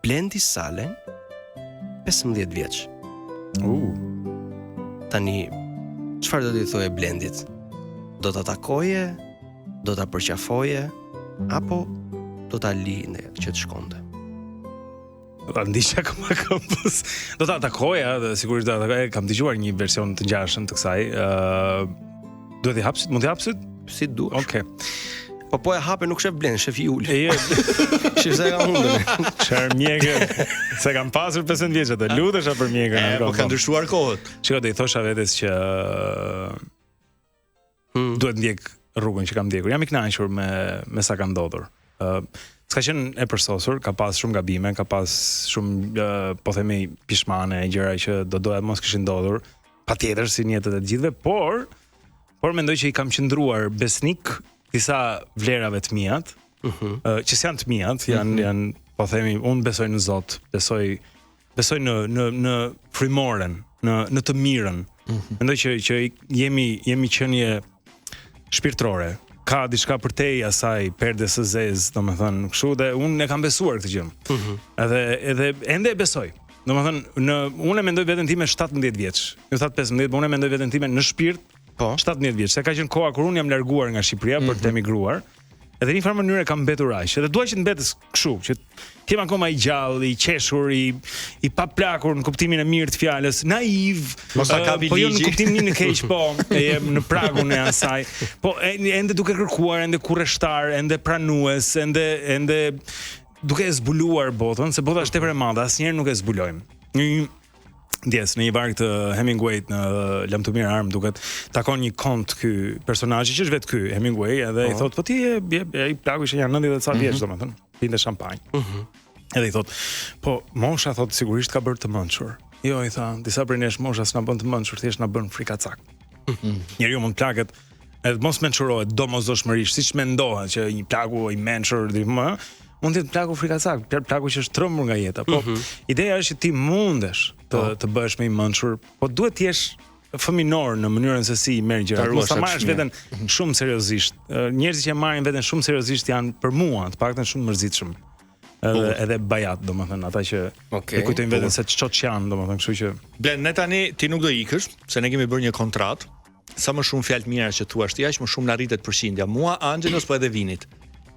Blendi Salen, 15 vjeç. Tani, çfarë do t'i thoje Blendit? Do ta takoje, do ta përqafoje, apo do ta linde që të shkonte? Do ta ndiqja këmbë këmbës. Do ta takoja, dhe sigurisht do ta takoja. Kam dëgjuar një version të ngjashëm të kësaj. Duhet i hapsit? Mund t'i hapsit? Si duash. Okej. Po e hape nuk shef Blend, shef Jul. Shef se ka hundën. Çfarë mjekë? Se kam pasur 15 vjeç atë. Lutesha për mjekën. Po ka ndryshuar kohët. Çka do i thosha vetes që duhet ndjek rrugën që kam ndjekur. Jam i kënaqur me sa ka ndodhur. S'ka qenë e përsosur, ka pas shumë gabime, ka pas shumë po themi pishmane, gjëra që do doja mos kishin ndodhur, patjetër si në jetët e gjithëve, por mendoj që i kam qëndruar besnik disa vlerave të mijat, që s'janë të mijat, janë po themi, unë besoj në Zot, besoj në frimoren, në të mirën. Mendoj që jemi qenie shpirtërore. Ka diçka përtej asaj perdes së zezë, domethënë, kështu, dhe unë e kam besuar këtë gjë. Edhe ende e besoj. Domethënë, unë e mendoj veten time 17 vjeç. Ju that 15, por unë e mendoj veten time në shpirt 17 vjeç. Se ka qenë koha kur unë jam larguar nga Shqipëria për të emigruar. Edhe në një farë mënyrë kam mbetur aq. Edhe dua që të mbetes kështu, që të jem akoma i gjallë, i qeshur, i paplakur në kuptimin e mirë të fjalës, naiv, po jo në kuptimin e keq, po, e jem në pragun e asaj. Po ende duke kërkuar, ende kurreshtar, ende pranues, ende duke e zbuluar botën, se bota është tepër e madhe, asnjëherë nuk e zbulojmë. Ndjes, në një varg të Hemingwayt në Lam të mirë armë duket takon një kont ky personazhi që është vetë ky Hemingway, edhe i thot po ti i plagu që janë 90 ca vjeç domethënë, pinte shampanjë. Edhe i thot, po mosha thot sigurisht ka bërë të mençur. Jo, i tha, disa prej nesh mosha s'na bën të mençur, thjesht na bën frikacak. Njeriu mund plaket edhe mos mençurohet domosdoshmërisht, siç mendohet që një plagu i mençur mund të plagu frikacak, plagu që është trembur nga jeta. Po ideja është që ti mundesh të bëhesh më i mençur, po duhet të jesh fëminor në mënyrën se si i merr gjërat. Mos ta marrësh veten shumë seriozisht. Njerëzit që marrin veten shumë seriozisht janë për mua, të paktën shumë mërzitshëm. Edhe bajat, domethënë, ata që e kujtojnë veten se ç'çoç janë, domethënë, kështu që Blen, ne tani ti nuk do ikësh, se ne kemi bërë një kontratë. Sa më shumë fjalë mira që thuash ti, aq më shumë na rritet përqindja. Mua, Angelos, po edhe Vinit.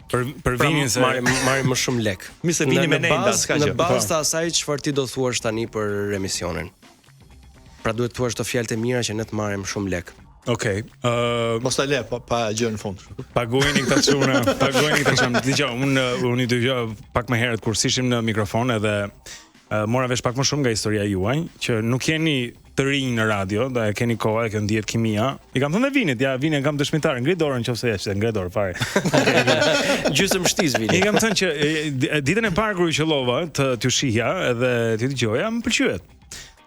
Për vinin se marrim më shumë lek. Mi se vini me ne s'ka gjë. Në bazë të asaj çfarë ti do thuash tani për emisionin. Pra duhet të thuash të fjalët e mira që ne të marrim shumë lek. Okej. Mos ta le pa gjë në fund. Paguajini këta çuna, paguajini këta çuna. Dgjoj, unë dëgjoj pak më herët kur ishim në mikrofon edhe mora vesh pak më shumë nga historia juaj, që nuk jeni të rinj në radio, da e keni kohë, e kanë ndihet kimia. I kam thënë Vinit, ja Vini kam dëshmitar, ngri dorën nëse është, ngri dorë fare. Gjysmë shtiz Vini. I kam thënë që ditën e parë kur u qellova t'ju shihja edhe t'ju dëgjoja, më pëlqyet.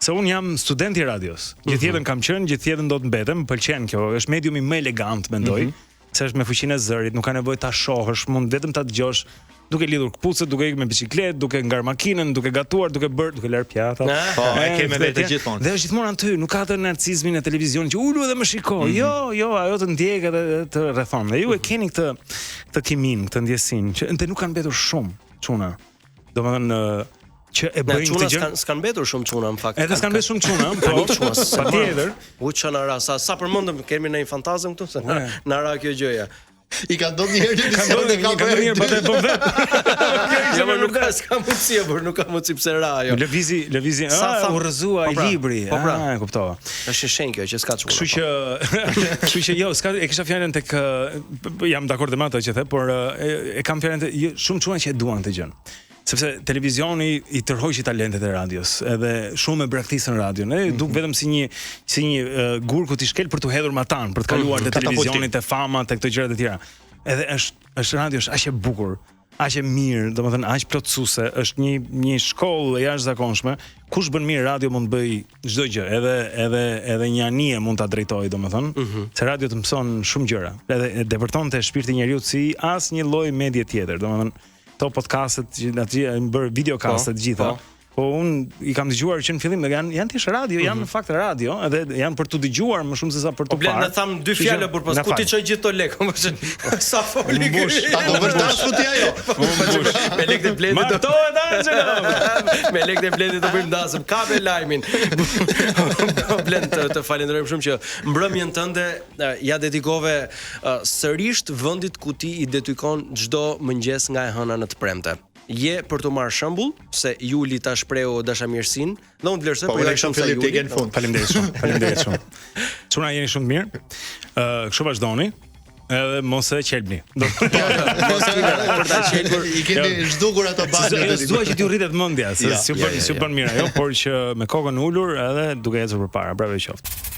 Se un jam student i radios. Gjithjetën kam qenë, gjithjetën do të mbetem, më pëlqen kjo. Është mediumi më elegant, mendoj, se është me fuqinë e zërit, nuk ka nevojë ta shohësh, mund vetëm ta dëgjosh, duke lidhur kputucët, duke ikur me biçikletë, duke ngar makinën, duke gatuar, duke lar pjata. Po, e kemi vetë gjithmonë. Dhe është gjithmonë aty, nuk ka të narcizmin e televizionit që ulu edhe më shiko. Jo, ajo të ndjek edhe të rrethon. Dhe ju e keni këtë kimin, këtë ndjesinë, që ende nuk kanë mbetur shumë çuna. Domethënë që e bëjnë këtë gjë. S'kan mbetur shumë çuna në fakt. Edhe s'kan mbetur shumë çuna, po. Patjetër. U çana ra sa përmendëm kemi në një fantazëm këtu se na ra kjo gjëja. I ka ndodhur një herë që ka ndodhur një herë po vet. Ja, më nuk ka mundësi, por nuk ka mundësi pse ra ajo. Lëvizi, u rrëzua i libri. Po pra, e kuptova. Është shenjë kjo që s'ka çuna. Kështu që jo, s'ka, e kisha fjalën tek jam dakord me atë që the, por e kam fjalën shumë çuna që e duan këtë gjën. Sepse televizioni i tërhoqi talentet e radios, edhe shumë e braktisën radion. Duk vetëm si një gur ku ti shkel për t'u hedhur matan, për të kaluar te televizioni, te fama, te këto gjërat e tjera. Edhe është radio është aq e bukur. aq e mirë, domethënë aq plotësuese, është një shkollë e jashtëzakonshme. Kush bën mirë radio mund të bëj çdo gjë, edhe një anije mund ta drejtojë, domethënë, se radio të mëson shumë gjëra. Edhe depërtonte shpirtin e njeriu si asnjë lloj medie tjetër, domethënë, to podcastet që aty bër videokastet të gjitha. Po unë i kam dëgjuar që në fillim janë thjesht radio, janë në fakt radio, edhe janë për të dëgjuar më shumë se sa për të parë. Ne tham 2 fjalë për pas ku ti çoj gjithë to lekë, sa foli. Ta do vërtet futi ajo. Me lekë të Blendi. Martohet Angelo. Me lekë të Blendi do bëjmë dasëm. Kape lajmin. Blend të falenderojmë shumë që mbrëmjen tënde ja dedikove sërish vendit ku ti i dedikon çdo mëngjes nga e hëna në të premte. Je për të marrë shembull se Juli ta shprehu dashamirësinë, dhe unë vlerësoj për ju shumë Filip tek në fund. Faleminderit shumë. Çuna jeni shumë mirë. Kështu vazhdoni. Edhe mos e qelbni. Mos keni për ta qelbur. I keni zhdukur ato banë. Jo, s'dua që t'ju rritet mendja, se si u bën mirë ajo, por që me kokën ulur edhe duke ecur përpara. Bravo qoftë.